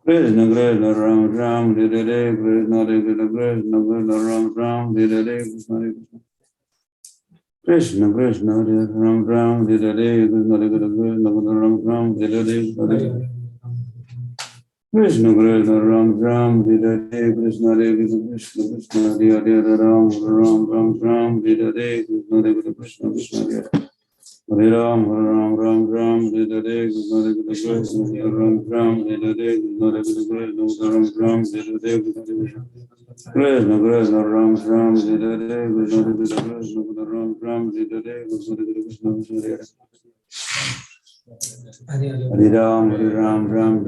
Krishna Krishna Ram Ram Hare Hare Krishna Krishna Krishna Krishna Ram Ram Hare Hare Krishna Krishna Hare Ram Ram Hare Hare Krishna Krishna Krishna Ram Ram Hare Hare Krishna Krishna Ram Ram Hare Hare Krishna Krishna Krishna Hare Hare Ram Ram Ram Ram Hare Hare Krishna Krishna Krishna Hare Hare Hare Ram Ram Ram Hare Hare Krishna Krishna Krishna Ram Ram Hare Hare Krishna Krishna Krishna Ram Ram Hare Hare Krishna Krishna Ram Ram Hare Hare Krishna Krishna Krishna Ram Ram Hare Hare Krishna Krishna Krishna Hare Hare Hare Ram Ram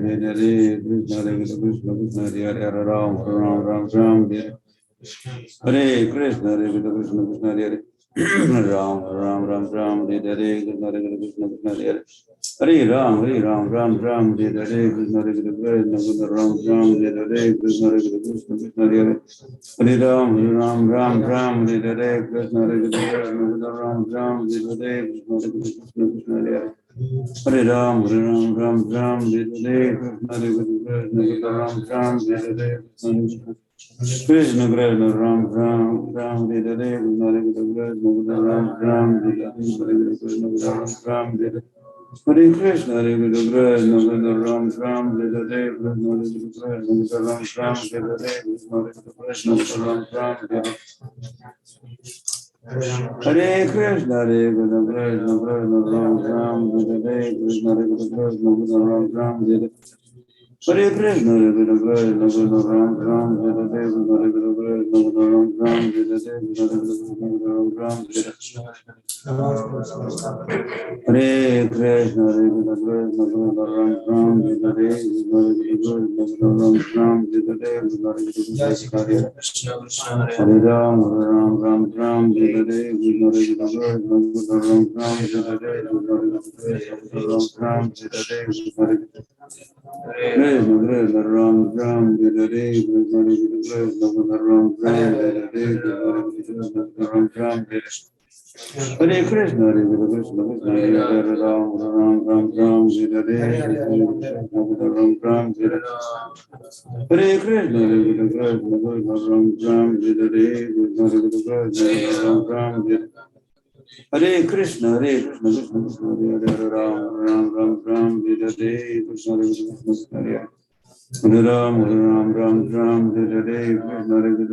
Hare Hare Krishna Krishna Krishna Hare Hare Ram Ram Hare Hare Krishna Krishna Krishna Hare Hare Ram Hare Hare Krishna Krishna Krishna Hare Hare Hare Ram Hare Hare Krishna Krishna Krishna Ram Hare Hare Krishna Krishna Krishna Hare Hare Hare Ram Hare Hare Krishna Krishna Krishna Ram Hare Hare Krishna Krishna Krishna Hare Hare Hare Ram Hare Hare Krishna Krishna Krishna Ram Hare Hare Krishna Krishna Ram Hare Hare Krishna Krishna Ram Hare Hare Krishna Ram Hare Hare Hare Krishna Ram Hare Hare Krishna Krishna Ram Hare Hare Hare Krishna Hare Krishna Krishna Ram Hare Hare Krishna Krishna Ram Hare Hare Hare Krishna Hare Krishna Krishna Ram Hare Hare Krishna Krishna Ram Hare Hare Hare Krishna Hare Krishna Krishna Ram Hare Hare Krishna Krishna Ram Hare Hare Hare Ram Hare Hare Krishna Krishna Ram Hare Hare Krishna Krishna Ram Hare Hare Krishna Krishna Ram Hare Hare Ram Hare Hare Krishna Hare Krishna Hare Ram Hare Hare Ram Hare Hare Krishna Hare Krishna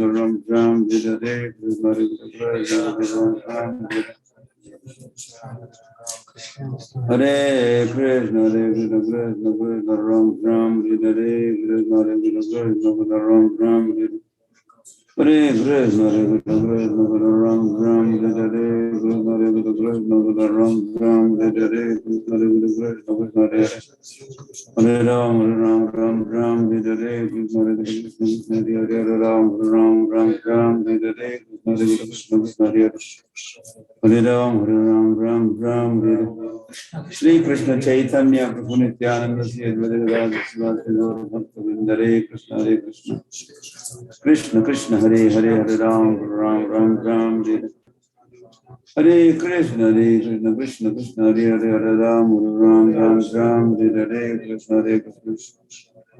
Ram Hare Hare Ram Hare Hare Krishna Krishna Hare Ram Hare Hare Krishna Krishna Hare Hare Ram Hare Hare Krishna Krishna Ram Hare Hare Krishna Hare Krishna Ram Hare Hare Krishna Krishna Ram Hare Hare Krishna Ram Hare Hare Krishna Krishna Ram Hare Hare Krishna Krishna Hare Hare Ram Hare Hare Krishna Krishna Hare Ram Hare Hare Krishna Krishna Hare Hare Ram Hare Shri Krishna Chaitanya Prabhu Nityananda Sri Advaita Gadadhar Srivastava Gaura Bhakta Hare Krishna Krishna Krishna Hare Hare Hare Ram Hare Hare Krishna Krishna Krishna Hare Hare Hare Ram Hare Hare Krishna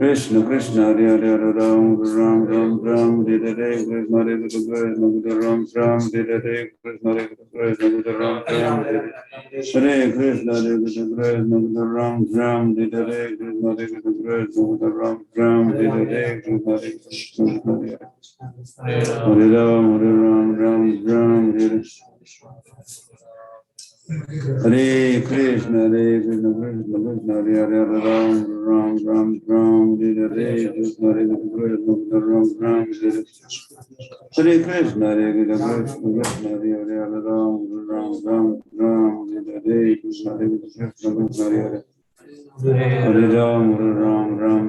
Krishna Krishna Hare Hare Hare Ram Hare Hare Krishna Krishna Ram Hare Hare Krishna Krishna Ram Hare Hare Krishna Ram Hare Hare Krishna Krishna Ram Hare Hare Krishna Krishna Hare Ram Hare Hare Krishna Krishna Krishna Hare Hare Ram Hare Hare Krishna Krishna Ram Hare Hare Krishna Krishna Hare Hare Ram Hare Hare Krishna Krishna Hare Hare Hare Ram Hare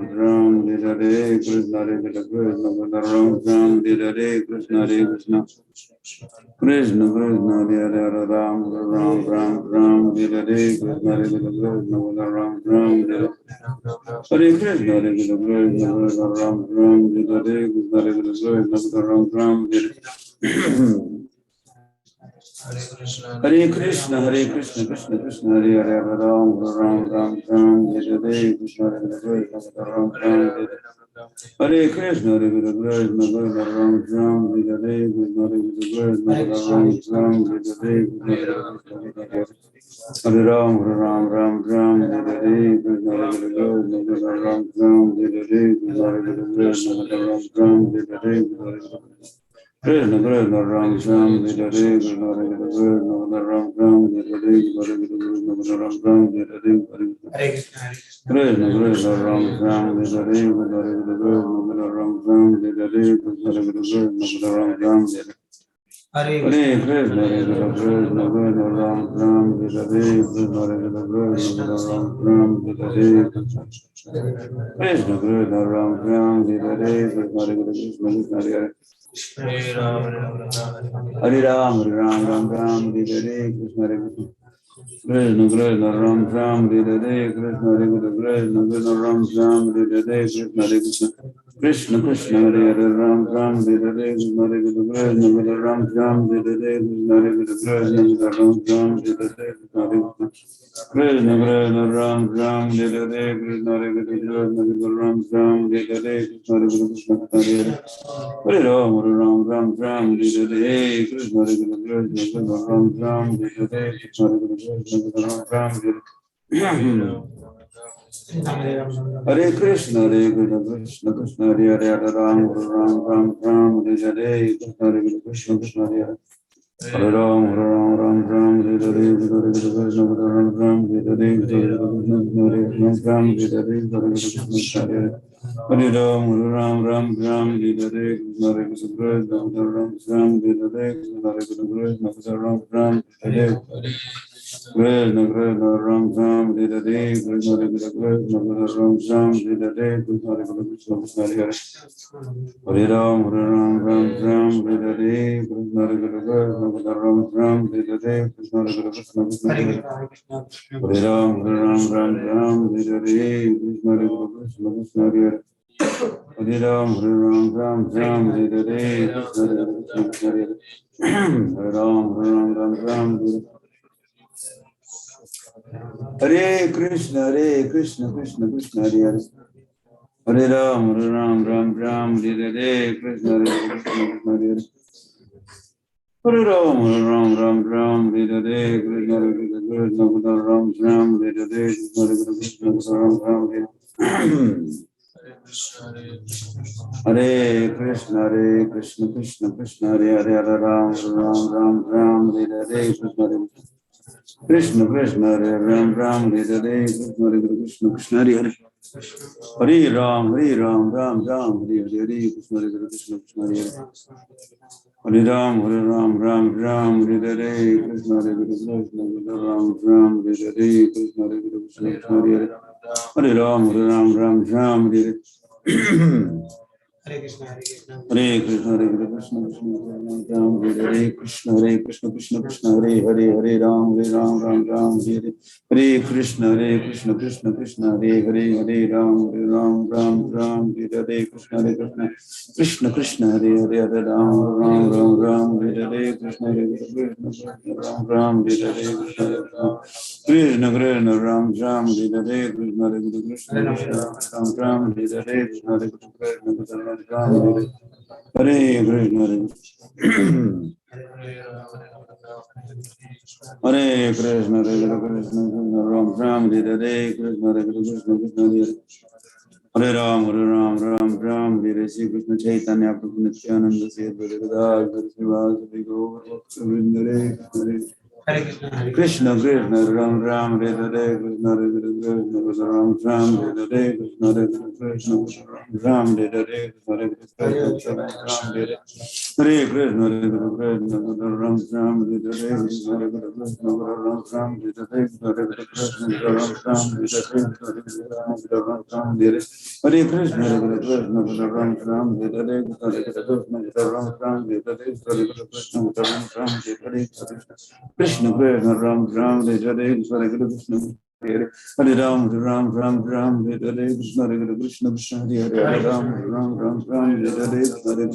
Hare Krishna Krishna Ram Hare Hare Krishna Krishna Krishna Hare Hare Ram Hare Hare Krishna Krishna Ram Hare Hare Krishna Ram Hare Krishna Ram Hare Hare Krishna, Krishna Krishna, Hare Hare, Hare Ram, Ram Ram, Ram, Hare Hare, Krishna Hare Krishna, Ram Ram, Hare Krishna, Hare Krishna, Ram Ram, Hare Hare, Krishna Hare Krishna, Ram Ram, Hare Hare, Hare Ram, Ram Ram, Ram, Hare Hare, Krishna Hare Krishna, Ram Ram, Hare Hare, Krishna Hare Krishna, Ram Ram, Hare Hare, Krishna Krishna Ram Ram Hare Hare Krishna Hare Krishna Ram Ram Hare Hare Krishna Ram Ram Hare Hare Krishna Krishna Ram Ram Hare Hare Krishna Ram Ram Hare Hare Krishna Ram Ram Hare Hare Krishna Krishna Ram Ram Hare Hare Krishna Ram Ram Hare Hare Krishna Krishna Ram Ram Hare Hare Krishna Krishna Hare Hare Ram, Hare Ram, Ram Ram, Hare Hare, Krishna Hare Krishna. Krishna Krishna Ram Ram, Hare Hare, Krishna Hare Krishna, Krishna Krishna Ram Ram, Hare Hare, Krishna Hare Krishna. Krishna Krishna Hare Hare Ram Ram, Hare Hare, Krishna Hare Krishna, Krishna Krishna Ram Ram, Hare Hare, Krishna Hare Krishna, Krishna Krishna Ram Ram, Hare Hare, Krishna Hare Krishna. Krishna Krishna Ram Ram, Hare Hare, Krishna Hare Krishna, Krishna Krishna Ram Ram, Hare Hare, Krishna Hare Krishna, Hare Hare. Hare Ram, Hare Ram, Ram Ram, Hare Hare, Krishna Hare Krishna, Krishna Krishna Ram Ram, Hare Hare, Krishna Hare Krishna, Krishna Krishna Ram Ram, Hare Hare Krishna, Krishna Krishna, Hare Hare, Hare Ram, Hare Ram, Ram Ram, Hare Hare, Krishna Hare Krishna, Krishna Hare Hare. Hare Ram, Hare Ram, Ram Ram, Hare Hare, Krishna Hare Krishna, Ram Ram, Hare Hare, Krishna Hare Krishna, Ram Ram, Hare Hare, Hare Krishna, Hare Hare. Hare Ram, Hare Ram, Ram Ram, Hare Hare, Krishna Hare Krishna, Ram Ram, Hare Hare, Krishna Hare Krishna, Ram Ram, Hare Hare. Krishna Krishna Ram Ram, Hare Hare, Krishna Hare Krishna, Ram Ram, Hare Hare, Krishna Hare Krishna, Hare Hare. Hare Ram, Hare Ram, Ram Ram, Hare Hare, Krishna Hare Krishna, Ram Ram, Hare Hare, Krishna Hare Krishna, Hare Hare. Hare Ram, Hare Ram, Ram Ram, Hare Hare, Krishna Hare Krishna, Hare Hare. Hare Ram, Hare Ram, Ram Ram, Hare Hare, Krishna Hare Krishna, Hare Hare. Hare Ram, Hare Ram, Ram Ram, Hare Krishna, Krishna Krishna, Hare Hare. Hare Ram, Hare Ram, Ram Ram, Hare Hare, Krishna Hare Krishna, Hare Hare. Hare Ram, Hare Ram, Ram Ram, Hare Hare, Krishna Hare Krishna, Ram Ram, Hare Hare, Krishna Hare Krishna, Ram Ram, Hare Hare Krishna, Krishna Krishna, Hare Hare, Hare Ram, Ram Ram, Hare Hare, Krishna Hare Krishna Krishna, Hare Ram Ram, Hare Hare, Krishna Hare Krishna, Krishna Hare Hare. Hare Ram, Ram Ram, Hare Hare, Krishna Hare Krishna, Krishna Hare Hare. Hare Ram, Ram Ram, Hare Hare, Krishna Hare Krishna, Ram Ram, Hare Hare, Krishna Hare Krishna, Krishna Hare Hare. Hare Ram, Ram Ram, Hare Hare. Hare Krishna, Hare Krishna, Krishna Ram, Hare Krishna, Krishna Krishna, Hare Hare, Hare Ram, Ram Ram, Hare Hare Krishna, Krishna, Hare Hare, Hare Ram, Ram, Hare Hare Krishna, Krishna Krishna, Hare Hare, Hare Ram, Ram, Hare Hare Krishna, Ram, Hare Hare Krishna, Krishna Krishna, Ram, Hare Hare Krishna, Krishna, Ram, Hare Hare Krishna, Hare Krishna, Hare Krishna, Ram Ram, Hare Hare Krishna, Krishna Krishna, Hare Ram, Ram Ram, Hare Shri Krishna Chaitanya Prabhu Nityananda Sri Advaita Srivasadi Gaur Bhaktivinoda Hare Krishna, Krishna, Ram Ram, Hare Hare, Krishna, Hare Krishna, Ram Ram, Hare Hare, Krishna, Hare Krishna, Ram Hare Hare, Hare Krishna, Ram Hare Hare Krishna, Hare Krishna, Ram Ram, Hare Hare, Krishna, Hare Krishna, Ram Ram, Hare Hare, Hare Krishna, Ram Ram, Hare Hare, Ram Ram, Hare Hare Krishna, Hare Krishna, Ram Ram, Hare Hare, Hare Krishna, Ram Ram, Hare Hare, Hare Krishna, Ram Ram, Hare Hare, Krishna Krishna, Ram Ram, Hare Hare, Hare Krishna, Hare Ram, Ram Hare Hare, Krishna Krishna, Hare Hare, Ram Hare Hare, Hare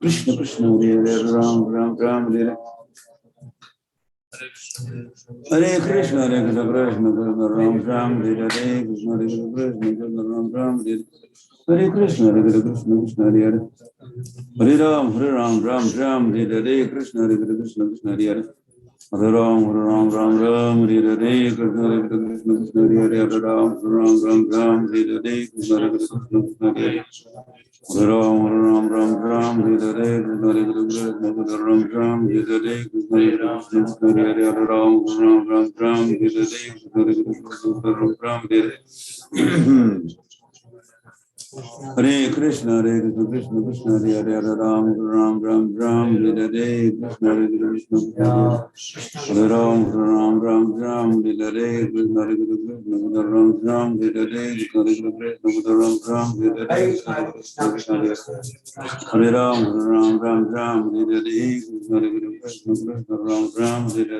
Krishna, Krishna Hare Hare, Ram Hare Hare. Hare Krishna, Hare Krishna, Krishna Krishna, Ram Ram, Hare Krishna, Hare Krishna, Krishna Ram Ram, Hare Krishna, Hare Krishna, Krishna Hare Hare Ram, Ram Ram, Hare Krishna, Hare Krishna, Krishna Hare Hare Ram, Ram Ram, Hare Krishna, Hare Krishna, Krishna Hare Hare Ram, Ram, Hare Krishna, Hare Krishna, Krishna Hare Hare Ram, Ram, Hare Krishna, Hare Krishna, Ram, Hare Krishna, Hare Hare Ram, Ram, Hare Krishna, Hare Krishna, Ram, Hare Hare Krishna, Krishna Krishna, Hare Hare Ram, Ram, Hare Krishna, Hare Krishna, Hare Ram, Hare Krishna, Hare Krishna, Ram, Hare Krishna, Hare Krishna, Ram, Hare Krishna, Hare Ram, Hare Krishna, Hare Krishna, Ram, Hare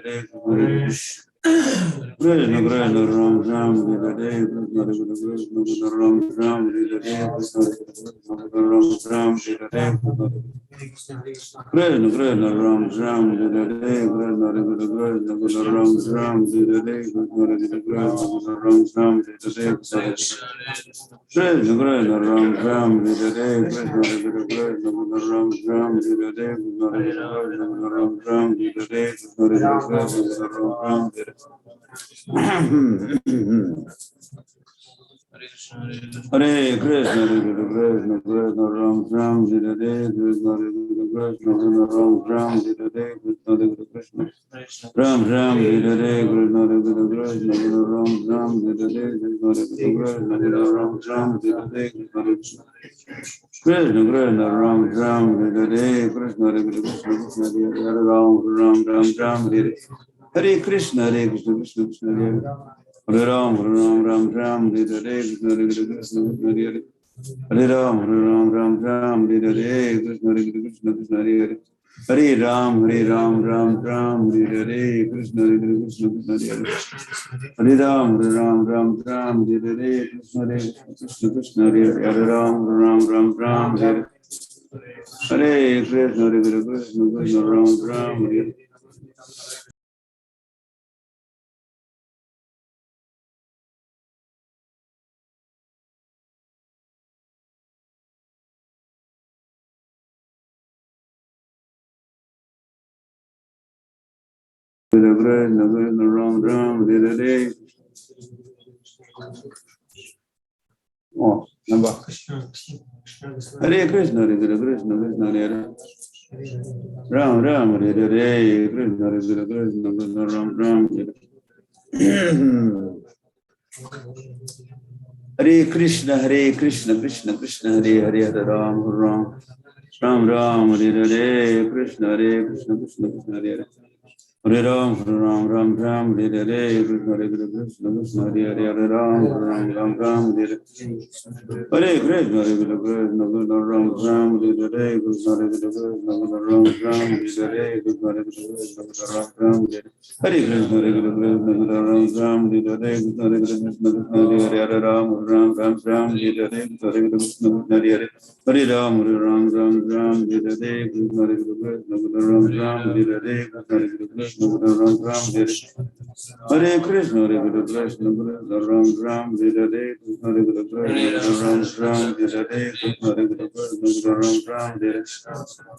Krishna, Krishna Krishna Ram Ram Hare Krishna Krishna Ram Ram Hare Krishna Ram Ram Hare Krishna Krishna Ram Ram Hare Krishna Ram Ram Hare Krishna Ram Ram Hare Krishna Krishna Ram Ram Hare Krishna Ram Ram Hare Ram Ram Hare Hare Krishna, Krishna Ram Ram, Hare Krishna, Krishna Ram Ram, Hare Krishna, Ram Ram, Hare Krishna, Krishna Ram Ram, Hare Krishna, Ram Ram, Hare Krishna. Krishna Krishna Ram Ram Hare Krishna Krishna Hare Ram Ram Hare Hare Krishna Krishna Krishna Hare Hare Ram Ram Hare Krishna Krishna Hare Hare Ram Ram Hare Krishna Krishna Hare Hare Ram Ram Hare Krishna Krishna Hare Hare Ram Ram Hare Krishna Krishna Hare Ram Ram Hare Hare Krishna Krishna Ram Hare Krishna Ram Hare. Oh, number. Hare Krishna Krishna Hare Ram Hare Hare Krishna Krishna Ram Hare Hare Krishna Krishna Krishna Hare Hare Ram Ram Hare Hare Krishna Krishna Krishna Hare Hare Hare Ram Hare Hare Krishna Krishna Hare Hare Ram Hare Hare Krishna Ram Hare Hare Krishna Ram Hare Krishna Ram Hare Krishna Ram Hare Hare Krishna Hare Hare Ram Hare Hare Krishna Hare Hare Hare Ram Hare Hare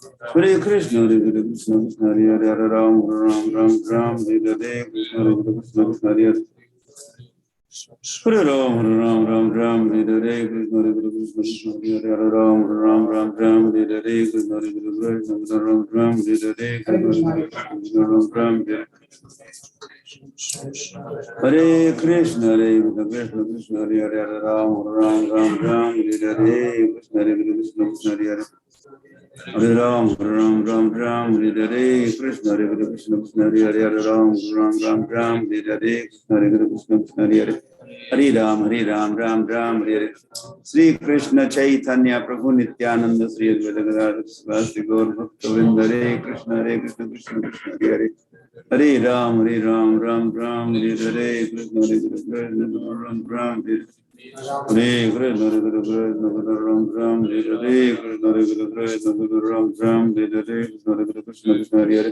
Krishna Ram Hare Hare Krishna Ram Hare Hare Krishna Ram Hare Hare Krishna Ram Hare Krishna Ram Hare Hare Krishna Hare Krishna Hare Hare Ram Hare Krishna Hare Hare Hare Ram Hare Hare Krishna Krishna Hare Hare Ram Hare Hare Krishna Ram Hare Hare Hare Krishna Krishna Hare Hare Ram Hare Hare Krishna Krishna Hare Hare Hare Ram Hare Hare Krishna Krishna Hare Hare Ram Hare Hare Krishna Krishna Hare Hare Hare Ram Ram Hare Hare Sri Krishna Chaitanya Prabhu Nityananda Sri Advaita Gadadhar Sivasri Gaur Bhakta Vrinda Hare Krishna Krishna Krishna Hare Hare Hare Ram Ram Hare Hare Krishna Krishna Ram Hare Hare Krishna Ram Hare Hare Krishna Krishna Ram Hare Hare Krishna Krishna Hare Hare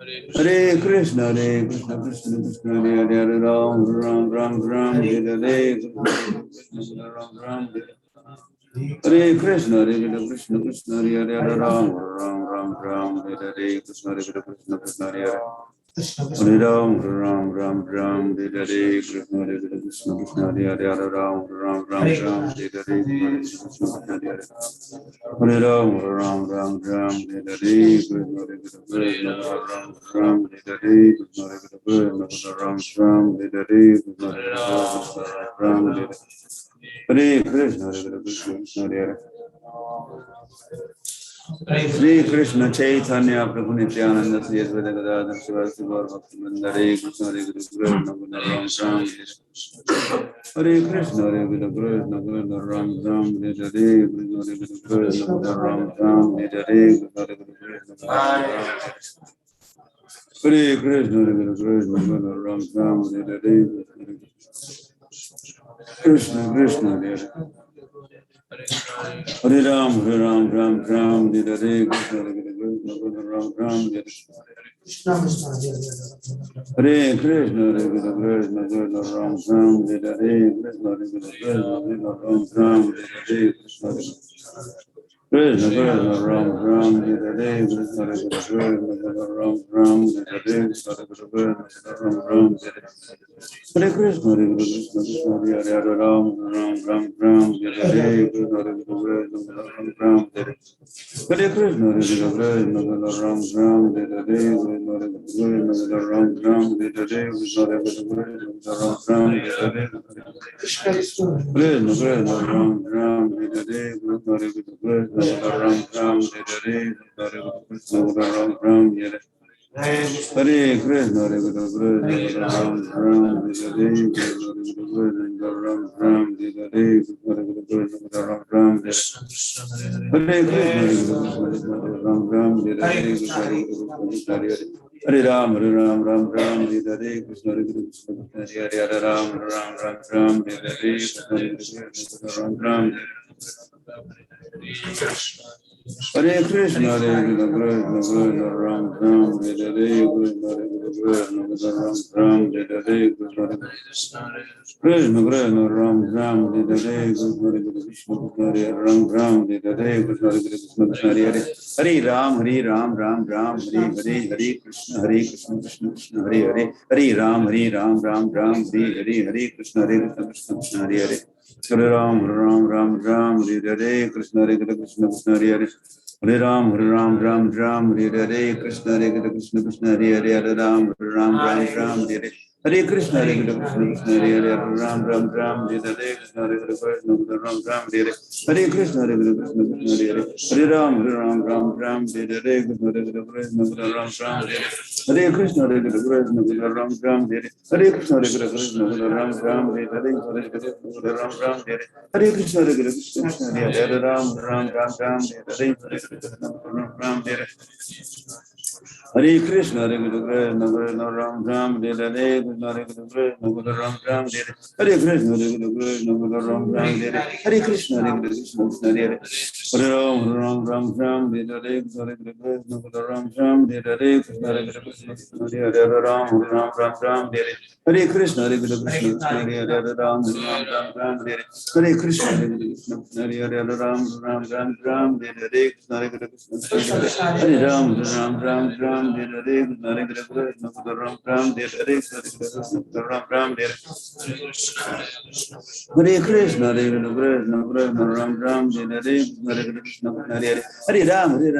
Hare Krishna, Krishna Krishna, Hare Hare, Ram Ram Ram Ram, Hare Hare, Krishna Ram Ram, Hare Krishna, Krishna Krishna, Hare Hare, Ram Ram Ram Ram, Hare Hare, Krishna Krishna Krishna, Hare Hare. Hare Ram Ram Ram Ram, Hare Hare, Krishna Krishna Krishna, Hare Hare, Ram Ram Ram Ram, Hare Hare, Krishna Krishna Hare Hare. Hare Ram Ram Ram Ram, Hare Hare, Krishna Krishna Ram Ram, Hare Hare, Krishna Krishna Ram Ram, Hare Hare, Krishna Ram Ram, Hare Krishna Krishna Hare Hare. Shri Krishna Chaitanya Prabhu Nityananda Sri Advaita Gadadhar Sivasati Gaur Bhaktivinoda Hare Krishna Hare Krishna Ram Ram Hare Krishna Hare Krishna Ram Ram Hare Krishna Ram Ram Hare Krishna Hare Krishna Ram Ram Hare Krishna Krishna Hare Hare Ram Ram Ram Hare Hare Krishna Ram Ram Hare Hare Krishna Ram Ram Hare Krishna Ram Ram Hare Krishna Ram Ram Hare Krishna Ram Ram Hare Krishna Ram Ram Hare Hare Krishna Hare Hare Ram Ram Ram Ram Hare Hare Krishna Ram Ram Hare Hare Krishna Ram Ram Hare Hare Ram Ram Hare Krishna Ram Ram Hare Krishna Ram Ram Hare Hare Ram Ram Hare Krishna Ram Ram Hare Hare Krishna Ram Ram Hare Ram Ram Hare Ram Ram Hare Krishna Ram Ram Hare Hare Ram Ram Hare Krishna Hare Ram Ram Hare Krishna Ram Ram Hare Krishna Hare Krishna Ram Ram Hare Krishna Ram Ram Hare Krishna Krishna Ram Ram Hare Krishna Hare Ram Ram Hare Krishna Hare Hare Ram Ram Hare Hare Hare Krishna Krishna Krishna Hare Hare Hare Ram Ram Hare Hare Krishna Krishna Hare Hare Hare Ram Hare Hare Krishna Krishna Hare Hare Hare Ram Hare Hare Krishna Krishna Hare Hare Hare Ram Hare Hare Hare Krishna Krishna Hare Hare Ram Hare Hare Krishna Krishna Ram Hare Hare Krishna Krishna Hare Hare Hare Ram Hare Hare Krishna Krishna Ram Hare Hare Krishna Krishna Ram Hare Hare Krishna Krishna Ram Hare Hare Ram Hare Hare Krishna Krishna Hare Ram Hare Ram Hare Hare Krishna Ram Ram Hare Hare Krishna Ram Hare Hare Krishna Ram Hare Hare Krishna Krishna Hare Hare Hare Ram Hare Hare Krishna Ram Hare Hare Krishna Hare Hare Ram Hare Hare Krishna Krishna Hare Hare Ram Hare Hare Krishna Hare Hare Ram Hare Hare Krishna Hare Ram Hare Hare Krishna Ram Hare Hare Ram Hare Hare Krishna Ram Hare Hare Krishna Hare Hare Hare Ram Hare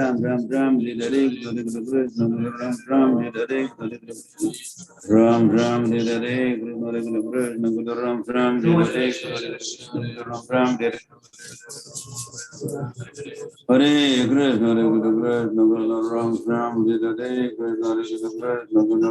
Hare Krishna Ram Hare Hare Ram Hare Hare Krishna Ram Hare Hare Ram Hare Hare Krishna Ram Hare Hare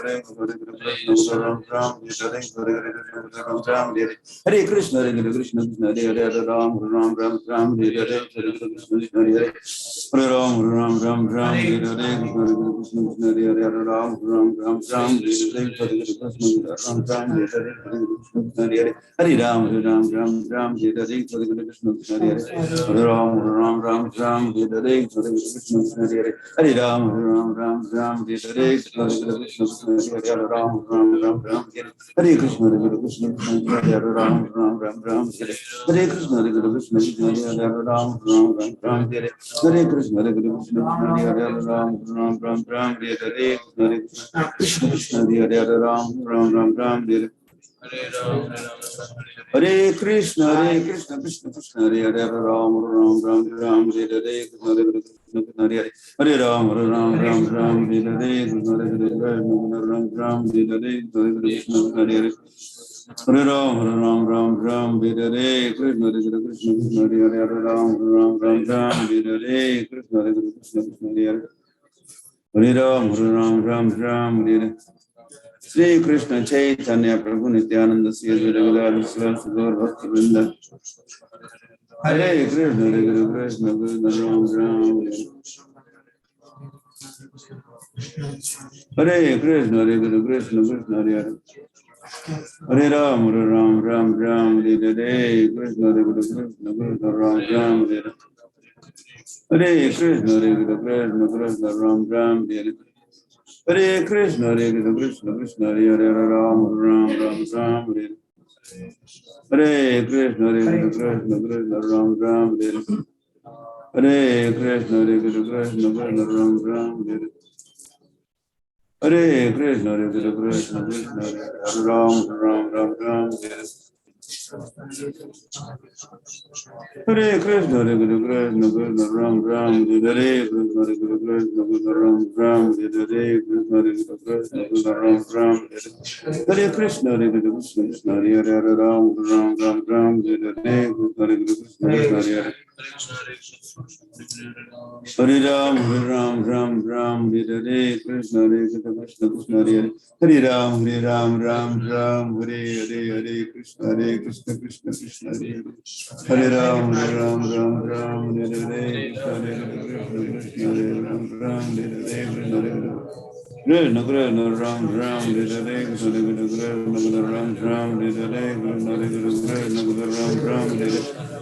Krishna Ram Hare Hare Krishna Ram Hare Hare Krishna Ram Hare Hare Ram Hare Hare Krishna Hare Krishna Krishna Hare Hare Ram Ram Ram Ram Hare Hare Hare Krishna Krishna Hare Hare Hare Ram Ram Ram Ram Hare Hare Krishna Krishna Hare Hare Ram Ram Ram Ram Hare Hare Hare Krishna Ram Ram Hare Hare Hare Krishna Hare Hare Hare Ram Ram Ram Ram Hare Hare Hare Krishna Krishna Hare Hare Hare Ram Ram Ram Ram Hare Hare Hare Krishna Krishna Hare Hare Hare Ram Ram Ram Ram Hare Hare Hare Krishna Krishna Hare Hare Ram Ram Ram Ram Hare Krishna Krishna Hare Ram Ram Ram Ram Hare Krishna Krishna Hare Ram Ram Ram Ram Hare Hare Krishna Krishna Hare Ram Ram Ram Ram Hare Krishna Krishna Hare Ram Ram Ram Ram Hare Hare Krishna Krishna Krishna Hare Hare Ram Ram Ram Ram Hare Krishna Krishna Hare Hare Ram Ram Ram Ram Hare Krishna Ram Ram Hare Krishna Hare Hare Hare Ram Ram Ram Hare Hare Krishna Krishna Hare Hare Ram Ram Ram Ram Hare Hare Krishna Krishna Hare Hare Hare Ram Ram Ram Hare Shri Krishna Chaitanya Prabhu Nityananda Sri Advaita Gadadhar Sudhar Bhakti Vrinda Hare Krishna Krishna Ram Ram Hare Krishna Krishna Hare Hare Hare Ram Ram Ram Hare Krishna Krishna Ram Ram Hare Hare Krishna Ram Ram Hare Hare Krishna Krishna Hare Hare Ram Ram Ram Hare Hare Krishna Ram Ram Hare Hare Krishna Ram Ram Hare Hare Krishna Ram Ram Hare Hare Krishna Ram Ram Hare Krishna Ram Ram Hare Krishna Ram Ram Hare Krishna Hare Ram Ram Hare Krishna Hare Hare Ram Ram Hare Krishna Krishna Hare Hare Ram Ram Hare Hare Krishna Krishna Krishna Hare Hare Ram Ram Hare Hare Krishna Krishna Hare Ram Hare Hare Krishna Krishna Ram Hare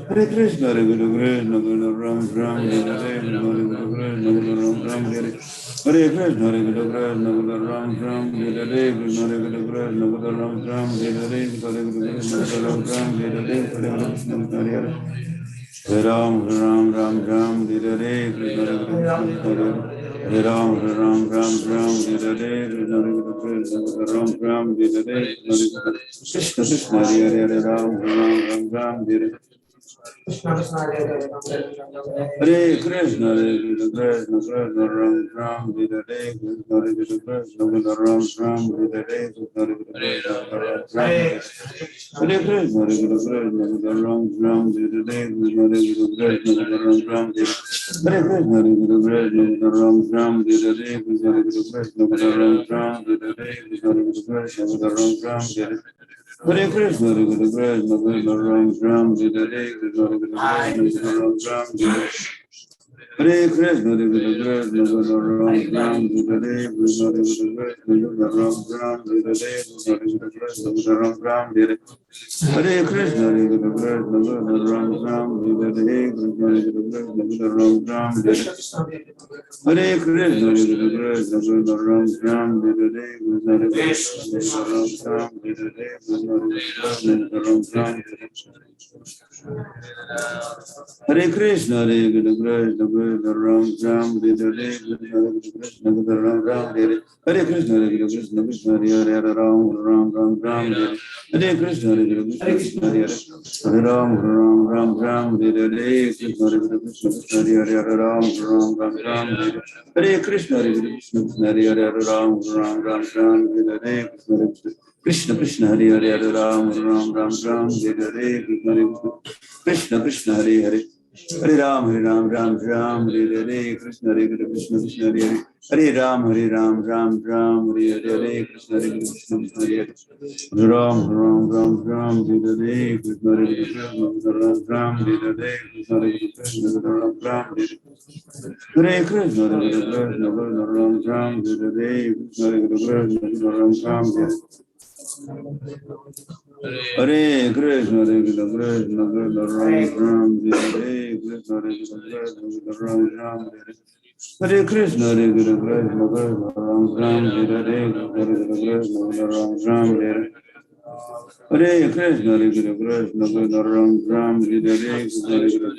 Hare Krishna Ram Hare Hare Krishna Ram Hare Hare Hare Krishna Ram Hare Hare Hare Krishna Ram Ram Hare Hare Krishna Ram Ram Hare Hare Hare Ram Ram Hare Hare Krishna Hare Ram Hare Hare Ram Ram Hare Hare Krishna Krishna Hare Hare Ram Ram Hare Hare Krishna Krishna Ram Ram Hare Hare Krishna Ram Hare Hare Hare Krishna Ram Ram Hare Hare Krishna Ram Ram Hare Hare Krishna Ram Ram Hare Hare Krishna Ram Ram Hare Hare Krishna Ram Ram Hare Hare Krishna Ram Ram Hare Hare Krishna Ram Ram Hare Hare Krishna Ram Ram Hare Hare Krishna Ram Ram Hare Ram Ram Hare Hare Krishna Ram Ram Hare Hare Krishna Ram Ram Hare Hare Krishna Ram Ram Hare Hare Krishna Ram Ram Hare Krishna Ram Ram Hare Hare Krishna Ram Ram Hare Hare Krishna Krishna Hare Ram Ram Hare Hare Krishna Krishna Hare Hare Ram Ram Hare Hare Krishna Hare Ram Hare Hare Krishna Krishna Hare Ram Ram Hare Krishna Krishna Hare Hare Ram Ram Hare Hare Krishna Krishna Hare Hare Hare Ram Ram Hare Hare Krishna Krishna Hare Hare Hare Ram, Ram Ram, Hare Hare, Krishna Krishna, Hare Hare, Ram, Ram, Hare Hare, Krishna Krishna, Ram, Hare Hare, Krishna Krishna, Ram, Hare Hare Krishna, Hare Krishna, Ram, Hare Hare, Krishna Krishna, Ram, Hare Hare Krishna, Hare Krishna, Ram, Hare Krishna, Ram, Hare Krishna, Hare Krishna, Ram, Hare Hare, Krishna Ram, Hare Hare Krishna, Hare Krishna, Ram, Hare Hare, Krishna Krishna,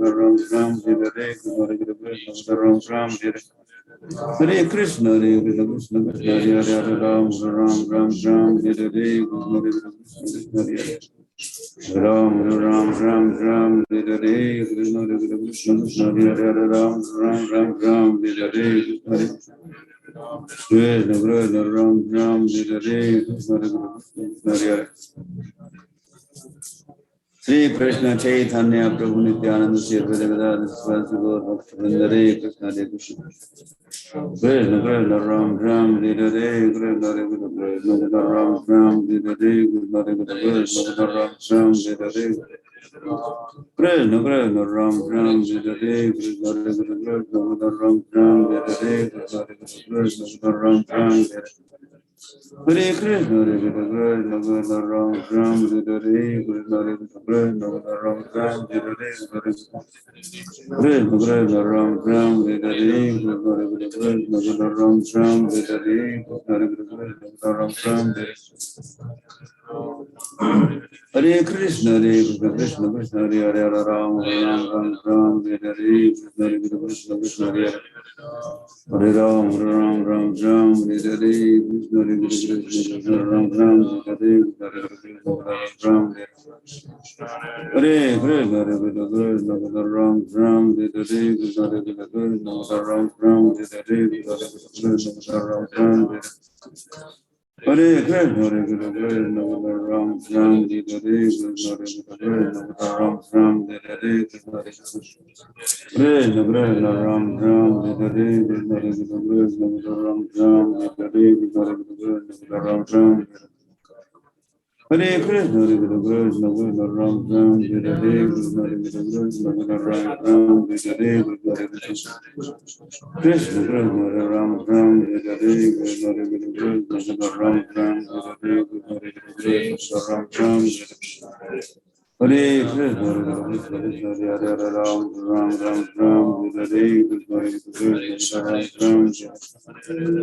Ram, Hare Hare, Krishna Krishna, Ram, Hare Hare Krishna, Hare Krishna, Hare Hare, Ram, Hare Hare, Krishna Krishna, Hare Hare. Ram, Hare Hare, Krishna Krishna, Hare Hare, Ram, Hare Hare, Krishna Krishna, Ram, Hare Hare, Krishna Krishna, Hare Hare. Shri Krishna Chaitanya Prabhu Nityananda Sri Advaita Swasi Gaur Bhaktivinoda Hare Krishna, Hare Krishna. Krishna Krishna, Ram, Hare Hare, Krishna Krishna, Ram, Hare Hare, Krishna Krishna, Ram, Hare Hare. Krishna Krishna, Ram, Hare Hare, Krishna Krishna, Ram, Hare Hare, Krishna Krishna, Ram, Hare Hare. Hare Krishna, Hare Krishna, Krishna Ram, Hare Hare, Krishna Krishna, Ram, Hare Hare, Krishna Krishna, Ram, Hare Hare, Krishna Ram, Hare Hare, Krishna Ram, Hare Hare Krishna, Hare Krishna, Krishna Krishna, Hare Hare, Ram, Ram, Hare Hare, Krishna Krishna, Hare Hare. Hare Ram, Ram, Hare Hare, Krishna Krishna, Ram, Hare Hare, Ram, Hare Krishna, Hare Krishna, Ram, Hare Hare, Krishna Krishna, Ram, Hare Hare, Krishna Ram, Hare Krishna, Hare Krishna, Ram, Hare Hare, Krishna Krishna, Ram, Hare Hare, Krishna Krishna, Ram, Hare Hare, Krishna Krishna, Ram, Hare Hare, Krishna Krishna, Ram, Hare Krishna, Hare Krishna, Ram, Hare Hare, Krishna Krishna, Ram, Hare Hare, Krishna Krishna, Ram, Hare Hare, Krishna Krishna, Ram, Hare Hare, Krishna Ram, Hare Krishna, Hare Krishna, Hare Hare, Ram, Hare Hare, Krishna Krishna, Ram, Hare Krishna, Hare Krishna, Hare Hare, Ram, Hare Hare, Krishna Krishna, Hare Hare, Ram, Hare Hare, Krishna Krishna, Ram, Hare Krishna, Hare Krishna, Ram,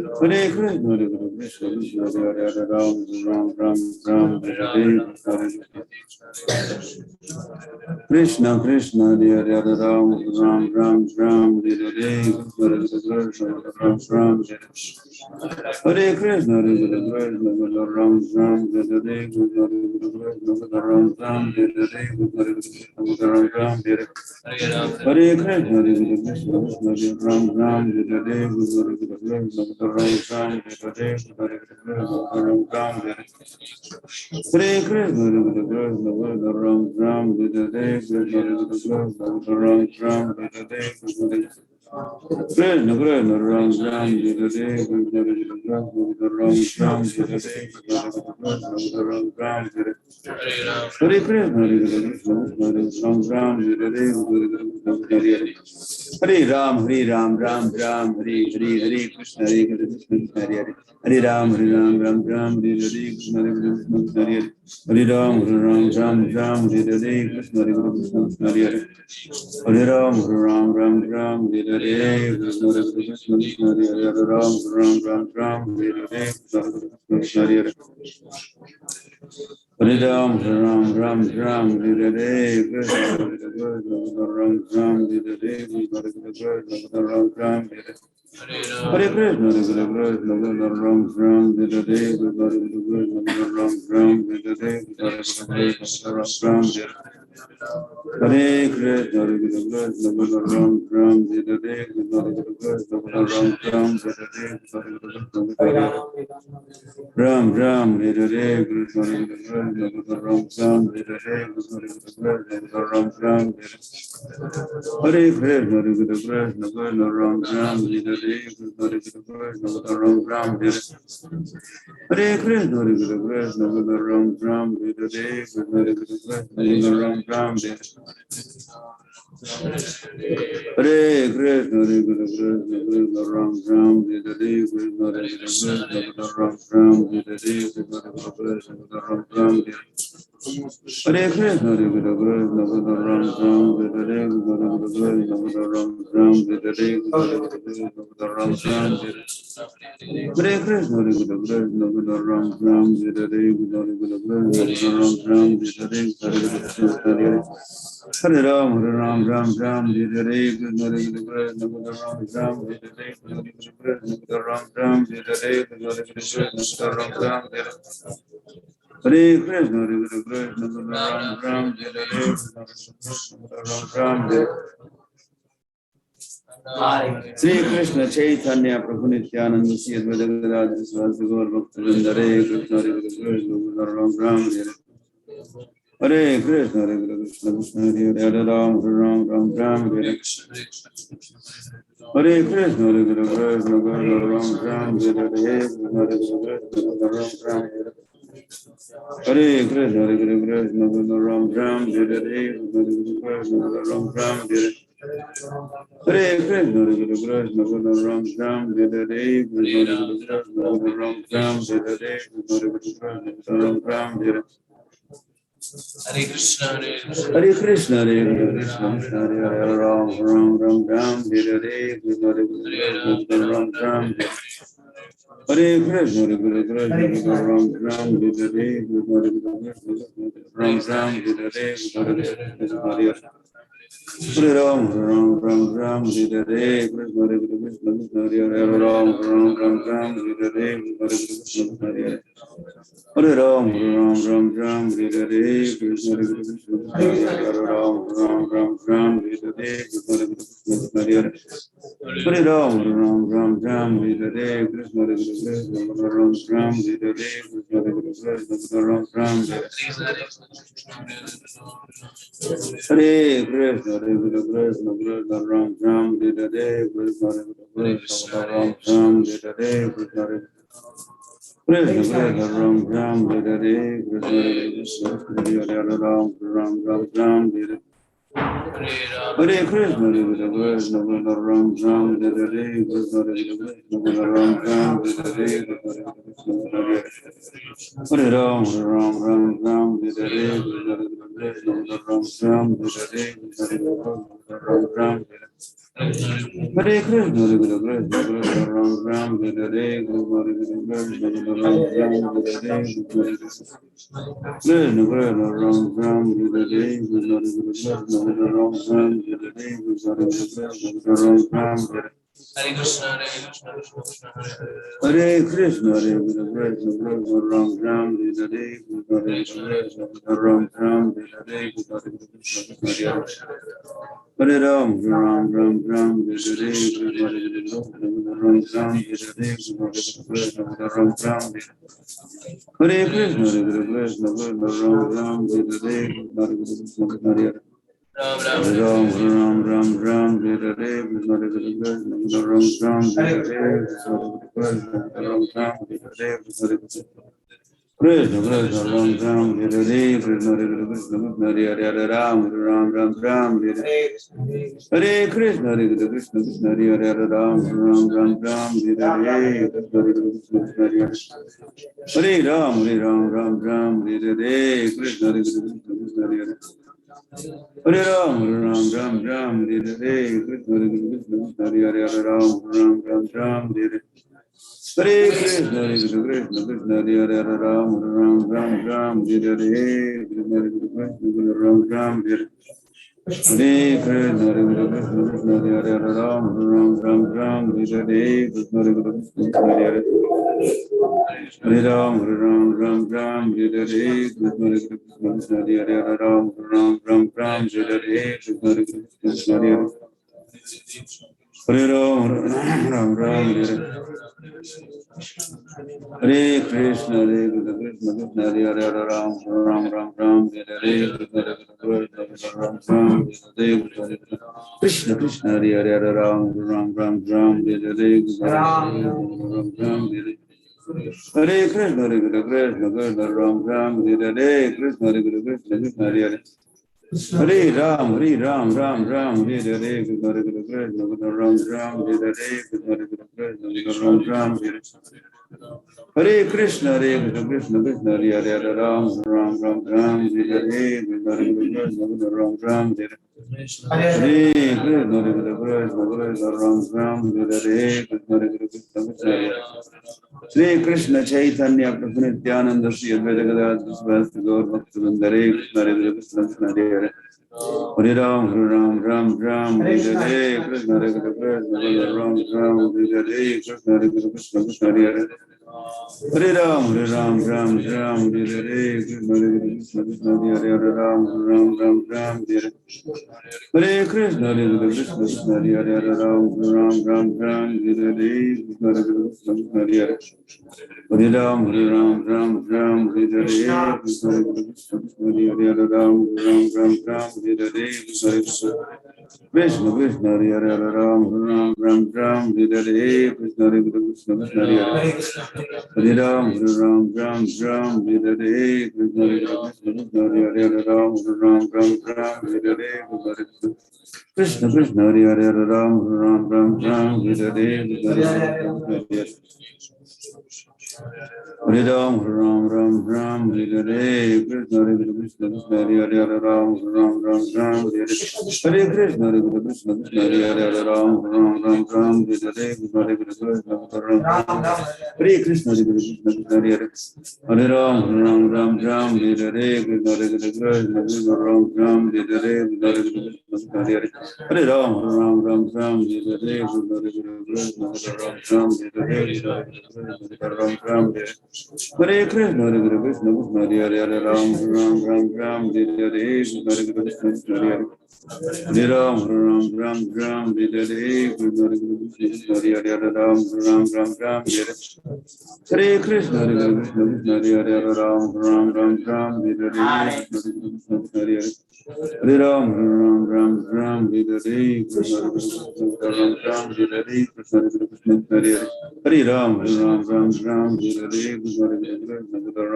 Hare Hare, Krishna Krishna, Ram, Hare Hare, Krishna Krishna, Ram, Hare Hare Krishna, Hare Krishna, Ram, Hare Hare, Krishna Krishna, Ram, Hare Hare, Hare Krishna, Hare Krishna, Ram, Hare Hare, Krishna Krishna, Ram, Hare Hare, Krishna Krishna, Ram, Hare Hare, Krishna Krishna, Ram, Hare Hare, Ram, Hare Hare Krishna, Hare Krishna, Ram, Hare Hare, Hare Ram, Ram, Hare Hare, Hare Krishna, Krishna, Hare Hare, Hare Ram, Ram, Hare Hare, Krishna Krishna, Hare Hare, Hare Ram, Ram, Hare Hare, Krishna Krishna, Hare Hare, Hare Ram, Ram, Hare Hare, Krishna Krishna, Hare Hare, Hare Ram, Hare Hare, Krishna Krishna, Hare Hare. Hare Ram, Ram, Hare Hare, Krishna Krishna, Ram, Hare Hare, Krishna Krishna, Ram, Hare Hare. Hare Krishna, Hare Krishna, Ram, Hare Hare, Krishna Krishna, Ram, Hare Hare, Hare Krishna, Ram, Hare Hare. Hare Krishna, Hare Krishna, Krishna Ram Ram, Hare Krishna, Hare Krishna, Ram Ram, Hare Krishna, Ram Ram, Hare Krishna, Hare Krishna, Ram Ram, Hare Krishna, Ram Ram, Hare Krishna, Hare Krishna, Ram Ram, Hare Krishna, Ram Ram, Hare Krishna, Hare Krishna, Ram Ram, Hare Krishna, Ram Ram, Hare Krishna, Hare Krishna, Ram Ram, Hare Krishna, Ram Ram, Hare Krishna, Ram Ram, Hare Krishna, Hare Krishna, Ram Ram, Hare Krishna, Ram Ram, Hare Krishna, Ram Ram, Hare Krishna, Hare Krishna, Ram Ram, Hare Krishna, Ram Ram, Hare Ram, Ram Ram, Hare Krishna, Ram Ram, Hare Krishna, Ram Ram, Hare Krishna, Ram Ram, Hare Krishna, Hare Krishna, Ram Ram, Hare Krishna, Ram Ram, Sri Krishna Chaitanya Prabhu Nityananda Sri Advaita Gadadhara Swasi Gaur Bhaktivinoda Hare Krishna, Hare Krishna, Ram Ram, Hare Krishna, Hare Krishna, Krishna Hare Hare, Ram Ram, Ram Ram, Hare Hare Krishna, Hare Krishna, Ram Ram, Hare Hare, Hare Krishna, Ram Ram, Hare Krishna, Hare Krishna, Ram Ram, Hare Hare, Hare Krishna, Ram Ram, Hare Hare Krishna, Hare Krishna, Ram Ram, Hare Hare, Krishna Ram Ram, Hare Hare, Ram Ram, Hare Hare Krishna, Hare Krishna, Hare Krishna, Hare Hare, Ram Ram, Ram Ram, Hare Hare, Krishna Ram Ram, Hare Krishna, Hare Krishna, Ram Ram, Hare Hare, Ram Ram, Hare Hare, Hare Hare Ram, Ram Ram Ram, Hare Hare, Krishna Krishna, Hare Hare, Ram Ram Ram Ram, Hare Hare, Krishna Hare Hare, Hare Ram, Ram Ram Ram, Hare Hare, Krishna Krishna, Hare Hare, Ram Ram Ram Ram, Hare Hare, Krishna Krishna, Hare Hare, Hare Ram, Ram Ram Ram, Hare Hare, Krishna Krishna, Ram Ram, Hare Hare, Krishna Krishna, Ram Ram, Hare Krishna, Hare Krishna, Krishna Ram Ram, Hare Hare, Krishna Krishna, Ram Ram, Hare Hare, Krishna Krishna, Ram Ram, Hare Hare, Krishna Krishna, Hare Hare, Ram Ram, Ram Ram, Hare Hare Krishna, Hare Krishna, Ram Ram, Hare Hare, Krishna Krishna, Ram Ram, Hare Hare, Hare Ram, Ram Ram Ram, Hare Hare, Krishna Krishna, Ram Ram, Hare Hare, Ram Ram, Hare Krishna, Hare Krishna, Ram Ram, Hare Hare, Krishna Krishna, Ram Ram, Hare Hare, Krishna Krishna, Ram Ram, Hare Hare, Krishna Krishna, Ram Ram, Hare Hare, Krishna Krishna, Ram Ram, Hare Krishna, Hare Krishna, Hare Krishna, Ram Ram, Hare Hare, Krishna Krishna, Ram Ram, Hare Hare, Krishna Krishna, Hare Ram, Ram Ram Ram, Hare Hare, Krishna Krishna, Ram Ram, Hare Hare, Krishna Krishna, Ram Ram, Hare Krishna, Hare Krishna, Ram Ram, Hare Hare, Krishna Krishna, Hare Hare, Ram Ram Ram Ram, Hare Hare, Krishna Krishna, Ram Ram, Hare Hare, Krishna Krishna, Ram Ram, Hare Hare, Krishna Krishna, Krishna Krishna, Ram Ram, Hare Hare, Krishna Krishna, Hare Hare, Ram Ram, Ram Ram, Hare Hare Krishna, Hare Krishna, Hare Hare, Ram Ram, Ram Ram, Hare Hare, Krishna Krishna, Hare Hare, Hare Ram, Ram Ram, Hare Hare, Krishna Krishna, Hare Hare, Hare Ram, Ram Ram, Hare Hare, Krishna Krishna, Hare Hare, Ram Ram, Hare Hare, Hare Krishna, Hare Krishna, Krishna Hare Hare, Ram Ram, Hare Hare, Krishna Krishna, Ram Ram, Hare Hare, Hare Krishna, Hare Krishna, Krishna Hare Hare, Hare Ram, Ram Ram Ram, Hare Hare, Krishna Hare Krishna, Hare Hare, Hare Ram, Ram Ram Ram, Hare Hare, Krishna Hare Krishna, Hare Hare, Hare Ram, Ram Ram Ram, Hare Hare, Krishna Hare Krishna, Hare Hare. Hare Ram, Ram Ram, Hare Krishna, Hare Krishna, Krishna Krishna, Hare Hare, Hare Ram, Ram Ram Ram, Hare Hare, Ram Ram, Hare Krishna, Krishna, Hare Hare, Hare Ram, Ram Ram Ram, Hare Hare, Ram Ram, Hare Hare Krishna, Hare Krishna, Krishna Krishna, Ram Ram, Hare Hare, Krishna Hare Krishna, Krishna Hare Hare. Hare Ram, Ram Ram, Hare Hare, Krishna Hare Krishna, Ram Ram, Hare Hare, Krishna Hare Krishna, Ram Ram, Hare Krishna, Hare Krishna, Krishna Krishna, Hare Hare, Hare Ram, Ram Ram Ram, Hare Hare, Krishna Hare Krishna, Ram Ram, Hare Hare Krishna, Hare Krishna, Ram Ram, Hare Hare, Krishna Hare Krishna, Shri Krishna Chaitanya Prabhu Nityananda Sri Advaita Gadadhara Sivasthi Gaur Bhaktivinoda Hare Krishna, Hare Krishna, Krishna Hare Hare, Hare Ram, Ram Ram, Hare Hare, Krishna Hare Krishna, Ram Ram, Hare Hare, Krishna Hare Krishna, Krishna Hare Hare, Hare Ram, Ram Ram, Hare Hare, Krishna Hare Krishna, Krishna Hare Hare, Hare Ram, Ram Hare Hare, Hare Krishna, Hare Krishna, Krishna Hare Hare, Hare Ram, Ram Hare Hare, Krishna Hare Krishna, Krishna Hare Hare, Hare Ram, Ram, Hare Hare, Krishna Hare Krishna, Krishna Hare Hare, Hare Ram, Hare Hare, Krishna Hare Krishna, Krishna Hare Hare, Hare Ram, Ram Hare Hare, Krishna Hare Krishna, Krishna Hare Hare, Hare Ram, Ram Hare Hare, Krishna Hare Krishna, Krishna Hare Hare, Hare Ram, Ram Hare Hare, Krishna Hare Hare, Hare Ram, Ram Hare Hare, Krishna Hare Krishna, Hare Ram, Ram, Hare Hare, Krishna Hare Krishna, Krishna Hare Hare, Hare Ram, Ram, Hare Hare, Hare Krishna, Hare Krishna, Krishna Hare Hare, Hare Ram, Ram, Hare Hare, Krishna Hare Krishna, Hare Krishna, Hare Krishna, Krishna Hare Hare, Hare Ram, Ram, Hare Hare, Krishna Hare Krishna, Krishna Ram, Hare Hare, Krishna Hare Krishna, Hare Hare, Hare Ram, Ram, Hare Hare, Krishna Hare Krishna, Ram, Hare Hare, Krishna Ram, Hare Hare Krishna, Hare Krishna, Krishna Hare Hare, Hare Ram, Ram, Hare Hare, Krishna Hare Krishna, Hare Hare, Hare Ram, Hare Hare, Krishna Hare Krishna, Hare Hare, Hare Ram, Hare Hare, Hare Krishna, Hare Krishna, Krishna Hare Hare, Hare Ram, Hare Hare, Krishna Hare Krishna, Hare Hare, Hare Ram, Hare Hare, Krishna Hare Krishna, Ram, Hare Hare, Krishna Hare Krishna, Hare Hare, Hare Ram, Hare Hare, Krishna Hare Krishna, Ram, Hare Hare, Hare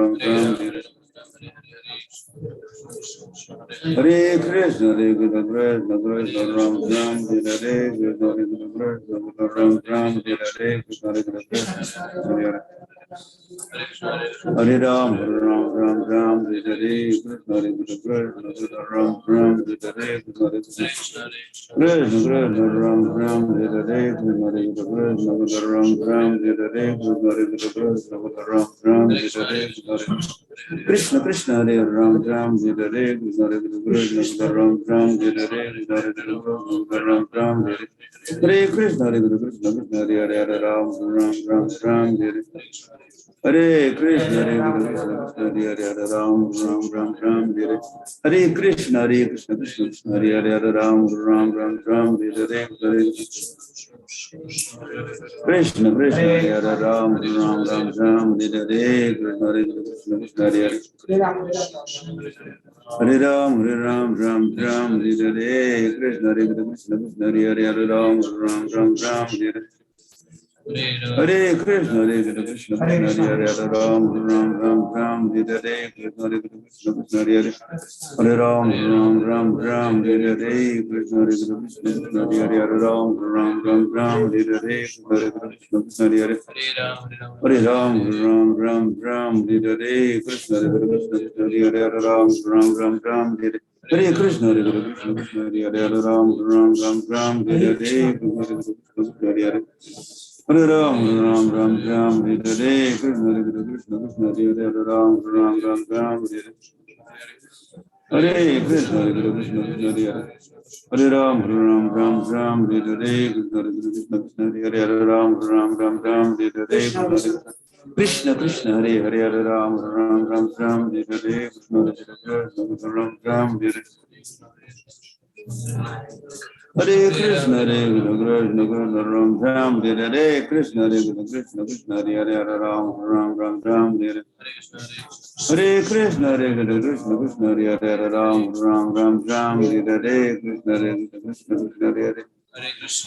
Krishna, Hare Krishna, Krishna Ram, Hare Hare, Krishna Hare Krishna, Ram, Hare Hare, Krishna Hare Krishna, Hare Hare, Hare Ram, Hare Hare, Krishna Hare Krishna, Ram, Hare Hare, Krishna Hare Krishna, Krishna Ram, Hare Hare, Krishna Hare Krishna, Ram, Hare Hare, Krishna Hare Krishna, Ram, Hare Hare, Krishna Hare Ram, Hare Hare, Krishna Hare Krishna, Ram, Hare Hare, Krishna Hare Krishna, Ram, Hare Hare, Krishna Hare Krishna, Krishna Hare Hare, Hare Ram, Hare Hare, Hare Krishna, Hare Krishna, Krishna Hare Hare, Hare Ram, Hare Hare, Hare Krishna, Krishna Krishna, Hare Hare, Hare Ram, Hare Hare, Krishna, Hare Ram, Hare Hare, Krishna Hare Krishna, Krishna Hare Hare, Hare Ram, Hare Hare, Krishna Hare Krishna, Krishna Hare Hare, Hare Ram, Hare Hare, Hare Krishna, Krishna Krishna, Hare Hare, Hare Ram, Hare Hare, Krishna Hare Krishna, Krishna Hare Hare, Hare Ram, Hare Hare, Krishna Hare Krishna, Krishna Hare Hare, Hare Ram, Hare Hare, Krishna Hare Krishna, Krishna Hare Hare, Hare Ram, Hare Hare, Krishna Hare Krishna, Krishna Hare Hare, Hare Ram, Hare Hare, Hare Krishna, Krishna Krishna, Hare Hare, Hare Ram, Hare Hare, Krishna Hare Krishna, Hare Hare, Hare Ram, Hare Hare, Krishna Hare Krishna, Krishna Hare Hare, Hare Ram, Hare Hare, Hare Krishna, Hare Krishna, Krishna Hare Hare, Hare Ram, Ram, Ram, Hare Hare, Krishna, Krishna, Krishna Hare Hare, Hare Ram, Ram, Hare Hare, Krishna, Krishna, Hare Hare, Hare Ram, Ram, Hare Hare, Krishna, Krishna, Ram, Hare Hare. Hare Krishna, Hare Krishna, Krishna Ram, Ram, Hare Krishna, Hare Krishna, Krishna Hare Hare, Hare Ram, Ram, Hare Hare Krishna, Hare Krishna, Krishna Hare Hare, Hare Ram, Ram, Hare Krishna, Hare Krishna, Krishna Hare Hare,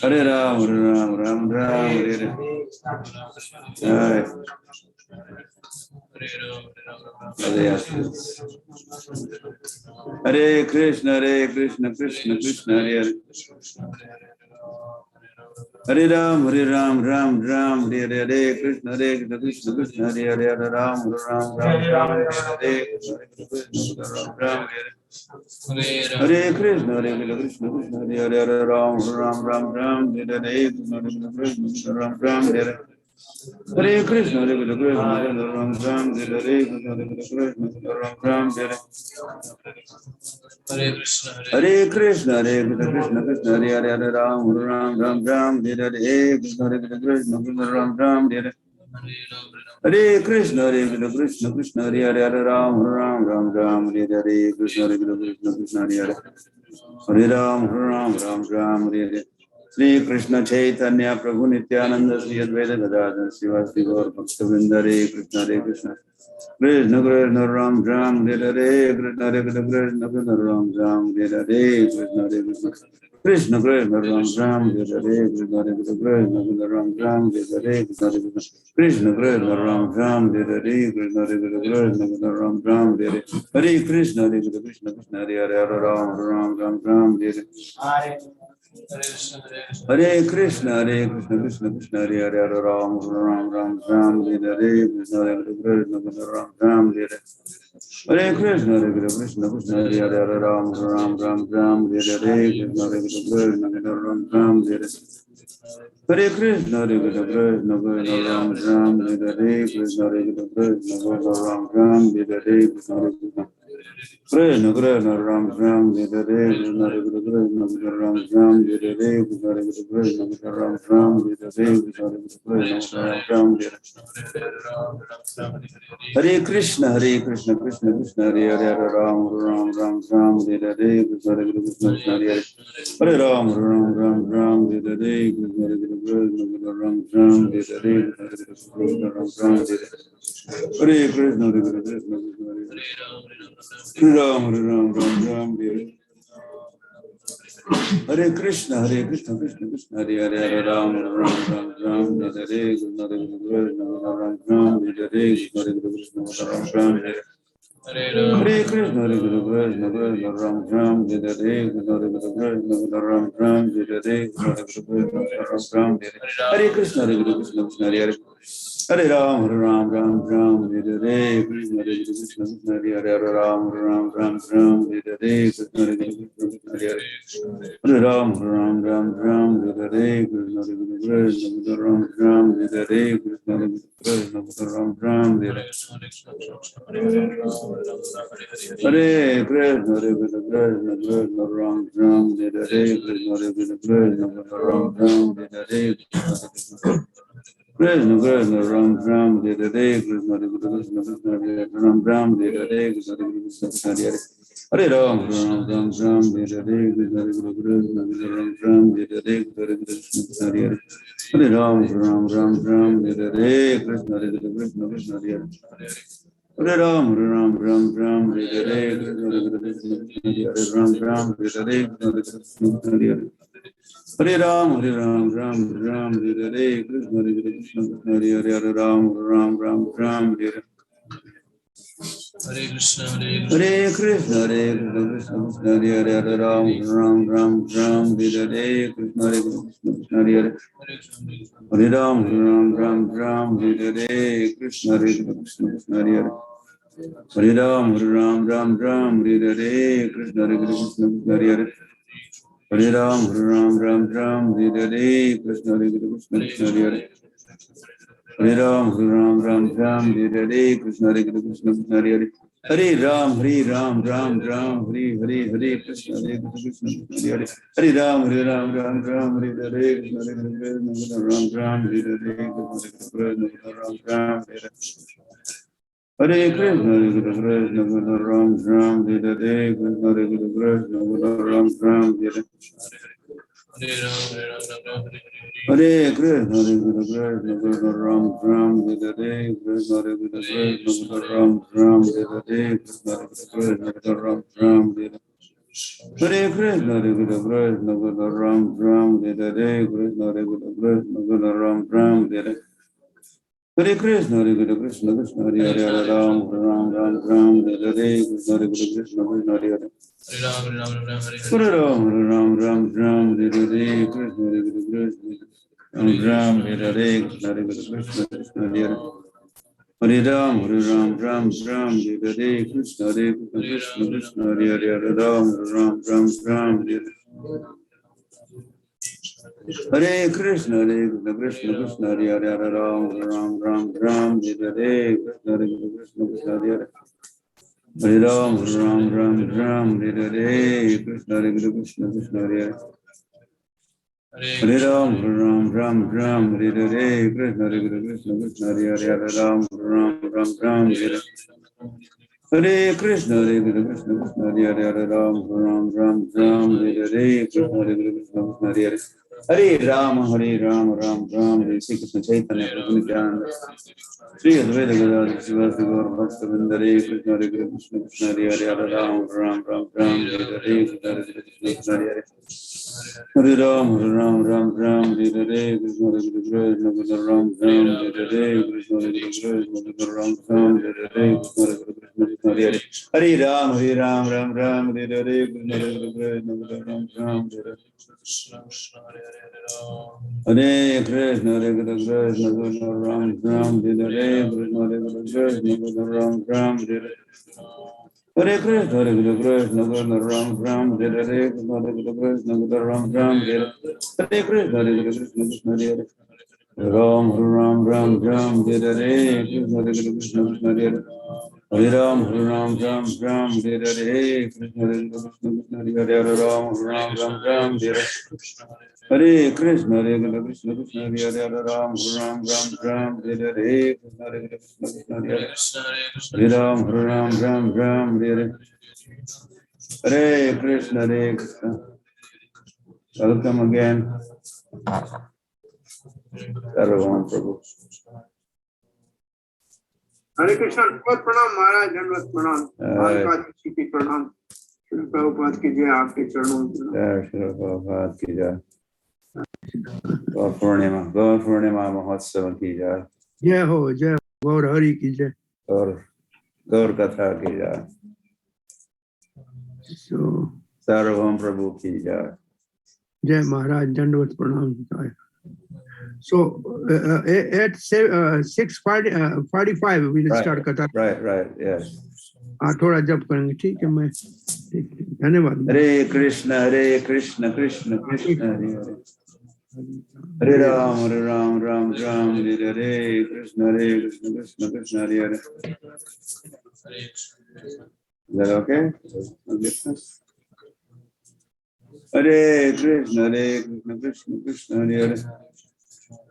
Hare Ram, Hare Hare. Hare Krishna, Krishna Krishna Hare Hare. Hare Ram, Ram, Hare Hare, Krishna, Krishna Krishna Hare Hare, Hare Ram, Hare Hare, Krishna, Ram, Hare Krishna, Krishna Krishna Hare Hare, Hare Ram, Ram, Hare Hare, Krishna, Krishna, Ram, Hare Hare. Hare Krishna, Ram, Ram, Hare Hare, Krishna, Krishna, Ram, Hare Hare. Hare Krishna, Krishna Krishna Hare Hare, Hare Ram, Ram, Hare Hare, Krishna, Krishna, Ram, Hare Hare. Hare Krishna, Krishna Hare Hare, Hare Ram, Ram, Hare Hare, Krishna, Krishna Hare Hare. Hare Ram, Ram, Hare Hare. Shri Krishna Chaitanya Prabhu Nityananda Shri Advaita Gadadhar Sivasati Gaur Bhaktivinoda, Hare Krishna, Krishna Krishna, Ram, Hare Hare, Krishna, Krishna, Ram, Hare Hare, Krishna, Krishna, Ram, Hare Hare, Krishna, Krishna, Ram, Hare Hare, Krishna, Ram, Hare Hare, Krishna, Ram, Hare Hare. Hare Krishna, Krishna Hare Hare, Hare Ram, Hare Hare. Hare Krishna, Krishna Krishna Hare Hare, Hare Ram, Hare Hare, Krishna, Krishna, Ram, Hare Hare. Hare Krishna, Krishna Krishna Hare Hare, Hare Ram, Hare Hare, Krishna, Krishna, Ram, Hare Hare. Hare Krishna, Krishna Ram, Hare Hare, Krishna, Krishna, Ram, Hare Hare, Krishna, Krishna. Krishna, Krishna, Ram, Hare Hare, Krishna, Krishna, Ram, Hare Hare, Krishna, Krishna, Ram, Hare Hare, Krishna, Krishna, Ram, Hare Hare Krishna, Krishna Krishna Hare Hare, Hare Ram, Hare Hare, Krishna, Krishna, Hare Hare. Hare Ram, Hare Hare, Krishna, Krishna, Ram, Hare Hare, Krishna, Ram, Hare Hare. Hare Krishna, Krishna Krishna Hare Hare. Hare Ram, Hare Hare. Hare Krishna, Krishna Krishna Hare Hare, Hare Ram, Hare Hare, Krishna, Krishna, Ram, Hare Hare, Krishna, Krishna, Ram, Hare Hare. Hare Krishna, Krishna Krishna, Ram, Hare Hare, Krishna, Krishna, Ram, Hare Hare, Krishna, Ram, Hare Krishna, Krishna Hare Hare. Hare Ram, Hare Hare, Krishna, Krishna Hare Hare, Hare Ram, Hare Hare, Krishna, Krishna Hare Hare. Hare Ram, Hare Hare, Krishna, Krishna, Ram, Hare Hare, Krishna, Krishna, Ram, Hare Hare. Hare Krishna, Krishna, Ram, Hare Hare, Krishna, Krishna, Ram, Hare Hare, Krishna, Krishna, Ram, Hare Hare, Krishna, Krishna, Ram, Hare Hare, Krishna, Krishna, Hare Hare. Hare Ram, Hare Hare, Krishna, Krishna, Ram, Hare Hare, Krishna, Hare Hare. Hare Ram, Hare Hare, Krishna, Krishna, Hare Hare. Hare Ram, Hare Hare, Krishna, Krishna, Ram, Hare Hare, Krishna, Hare Hare. Hare Ram, Hare Hare, Krishna, Krishna, Hare Hare, Hare Ram, Hare Hare. Hare Krishna, Krishna Krishna, Hare Hare, Hare Ram, Hare Hare, Krishna, Krishna, Hare Hare. Hare Ram, Hare Hare, Krishna, Krishna, Hare Hare. Hare Ram, Hare Hare, Krishna, Krishna, Hare Hare. Hare Ram, Hare Hare, Krishna, Krishna, Hare Hare. Hare Ram, Hare Hare, Krishna, Krishna, Hare Hare. Hare Ram, Ram Ram, Hare Hare, Hare Krishna, Krishna, Hare Hare Ram, Ram Ram, Hare Hare, Krishna, Krishna, Ram Ram, Hare Hare, Krishna, Ram Ram, Hare Krishna, Ram Ram, Hare Hare, Krishna, Krishna, Ram Ram, Hare Hare Krishna, Ram Ram, Hare Hare, Krishna Krishna, Ram Ram, Hare Hare, Krishna Krishna, Ram Ram, Hare Krishna, Ram Ram, Hare Hare, Krishna Krishna, Ram Ram, Hare Krishna, Krishna Krishna, Hare Hare, Ram Ram, Hare Hare, Krishna Krishna, Hare Hare. Hare Ram, Ram Ram, Hare Hare, Krishna Krishna, Ram Ram, Hare Hare, Krishna Krishna, Hare Hare. Hare Ram, Ram Ram, Hare Hare, Krishna Krishna, Hare Hare, Ram Ram, Hare Hare. Hare Krishna, Krishna Krishna, Hare Hare, Ram Ram, Hare Hare, Krishna Krishna, Hare Hare. Hare Ram, Ram, Hare Hare, Krishna Krishna, Hare Hare. Hare Ram, Ram, Hare Hare, Krishna Krishna, Hare Hare, Ram Ram, Hare Hare. Hare Krishna, Krishna, Hare Hare, Ram Ram, Hare Hare, Krishna Krishna, Hare Hare. Hare Ram, Ram Ram, Hare Sri Krishna Chaitanya Prabhu Nityananda. Sri Advaita Gadadhar Sivasadi Gaura Bhakta Hare Krishna Krishna, Hare Hare, Ram Ram, Hare Hare, Krishna Krishna, Hare Hare. Hare Ram, Ram Hare Hare, Krishna Krishna, Ram Hare Hare, Krishna Krishna, Ram Hare Hare, Krishna Hare Hare. Hare Ram, Ram Hare Hare, Krishna Krishna, Ram Hare Hare. Hare Krishna, Ram Hare Hare, Krishna Ram Hare Hare. Hare Krishna, Ram Hare Hare, Krishna Ram Hare Hare. Hare Krishna, Hare Hare. Ram Hare Hare, Krishna Hare Hare. Hare Ram, Hare Hare, Krishna Hare Hare, Ram Hare Hare. Hare Krishna, Krishna Hare Hare, Ram Hare Hare, Krishna Hare Hare. Hare Ram, Hare Hare. Hare Krishna, Hare Krishna. Welcome again. Sarvam Prabhu. Hare Krishna, बहुत प्रणाम महाराज, धन्यवाद प्रणाम, मालकाज जी की प्रणाम, श्री प्रभुपाद की जय, आपके चरणों में जय श्री प्रभुपाद की जय, गौर पूर्णिमा महोत्सव की जय, जय हो, जय गौर हरि की जय, गौर कथा की जय, सर्वम प्रभु की जय, जय महाराज, दंडवत प्रणाम। So at 6:45 we will start कथा। Right, yes. थोड़ा जप करेंगे, ठीक है? मैं धन्यवाद। हरे कृष्ण कृष्ण कृष्ण हरे हरे, हरे Ram Ram Hare Hare, Krishna Krishna Krishna Hare Hare. Is that okay? Hare Krishna Krishna Hare Hare,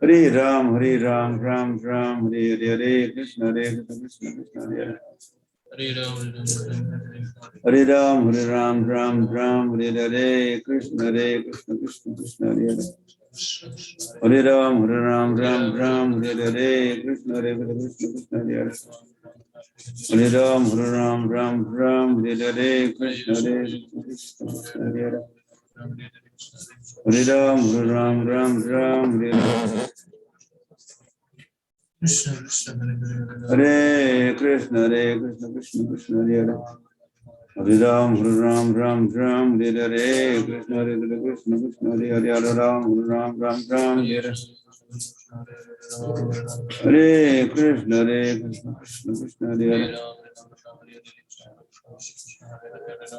Hare Ram Ram Hare Hare, Krishna Krishna Krishna Hare Hare. Hare Ram Hare Hare, Krishna Krishna Hare Hare. Hare Ram Hare Hare, Krishna Krishna Hare Hare. Hare Ram Hare Hare, Krishna Krishna Hare Hare. Hare Ram Hare Hare. Hare Krishna Krishna Hare Hare. Hare Ram Hare Hare, Krishna Krishna Hare Hare. Hare Ram Hare Hare. Hare Krishna Krishna Hare Hare.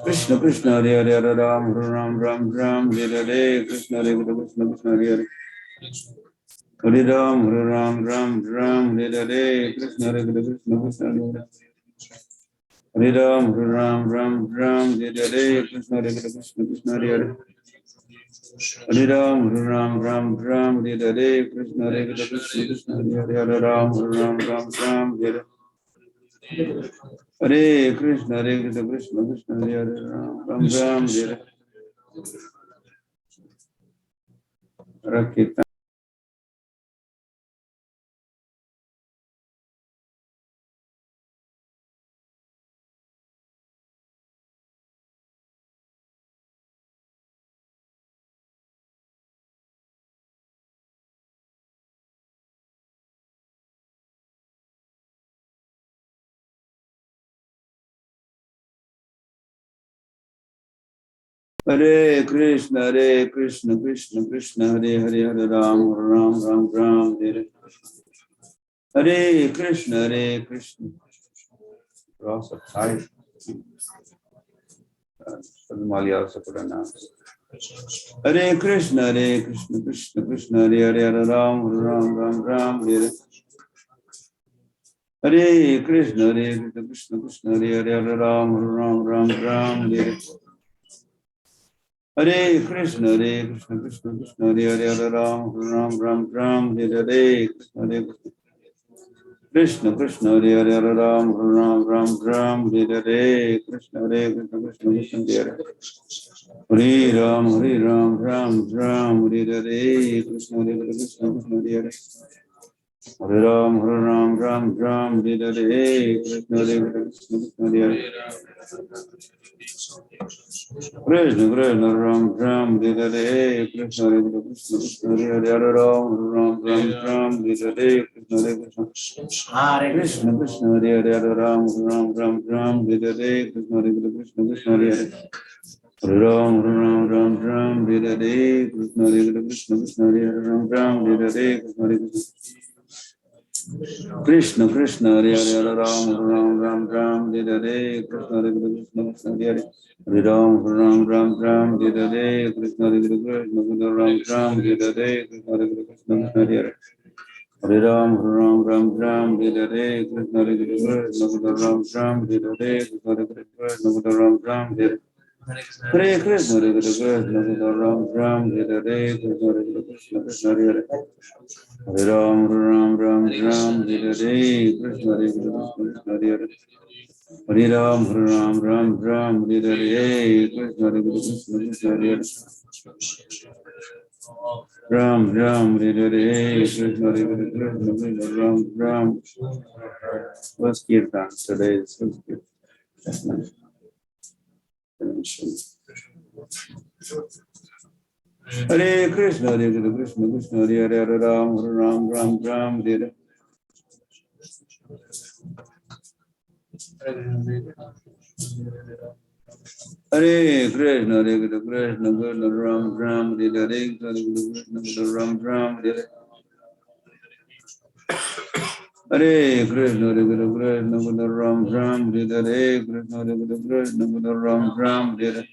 Krishna Hare Hare, Hare Ram Hare Hare, Krishna Krishna Hare Hare. Hare Ram Hare Hare, Krishna Krishna Hare Hare. Hare Ram, Ram, Hare Krishna, Hare Krishna, Krishna Hare Hare. Hare Ram, Ram, Hare Krishna, Hare Krishna, Krishna Hare Hare. Hare Ram, Hare. Hare Krishna, Krishna, Krishna Hare Hare. Ram, Hare. Hare. Hare Krishna, Krishna, Krishna Hare Hare. Hare Ram, Ram Hare. Hare Krishna, Krishna. Cross of sight. Malayala Purana. Hare Krishna, Krishna, Krishna Hare Hare. Hare Ram Hare. Hare Krishna, Krishna Hare Hare. Hare Ram Hare. Hare Krishna, Krishna Hare Hare. Hare Ram Hare. Krishna, Hare Hare. Hare Ram Hare. Krishna, Krishna Hare. Hare Ram, Hare Hare. Krishna, Krishna Hare. Hare Ram, Hare Hare. Krishna, Krishna Hare. Krishna, Ram, Hare Hare. Krishna, Krishna Hare. Hare Ram, Hare Hare. Krishna, Krishna Hare Hare. Hare Ram, Hare Hare. Krishna, Krishna Hare. Hare Ram, Hare Hare. Krishna, Hare Hare. Krishna, Krishna Hare Hare. Hare Ram, Hare Hare. Krishna, Hare Hare. Hare Ram, Hare Hare. Krishna, Ram, Hare Hare. Krishna, Hare Hare. Hare Ram, Hare Hare. Krishna, Ram, Hare Hare. Krishna, Ram, Hare Hare. Hare Krishna, Ram, Hare Hare. Krishna, Hare Hare. Hare Ram, Hare Hare. Krishna, Hare Hare. Hare Ram, Hare Hare. Krishna, Hare Hare. Ram, Hare Hare. Krishna, Hare Hare. Ram. First Kirtan today is first Kirtan. Hare Krishna, Krishna Hare Hare. Hare Ram, Ram Hare Hare. Hare Krishna, Krishna Ram, Hare Hare. Krishna, Ram, Hare Hare. Hare Krishna, Krishna Ram, Hare Hare. Krishna, Krishna Ram, Hare Hare.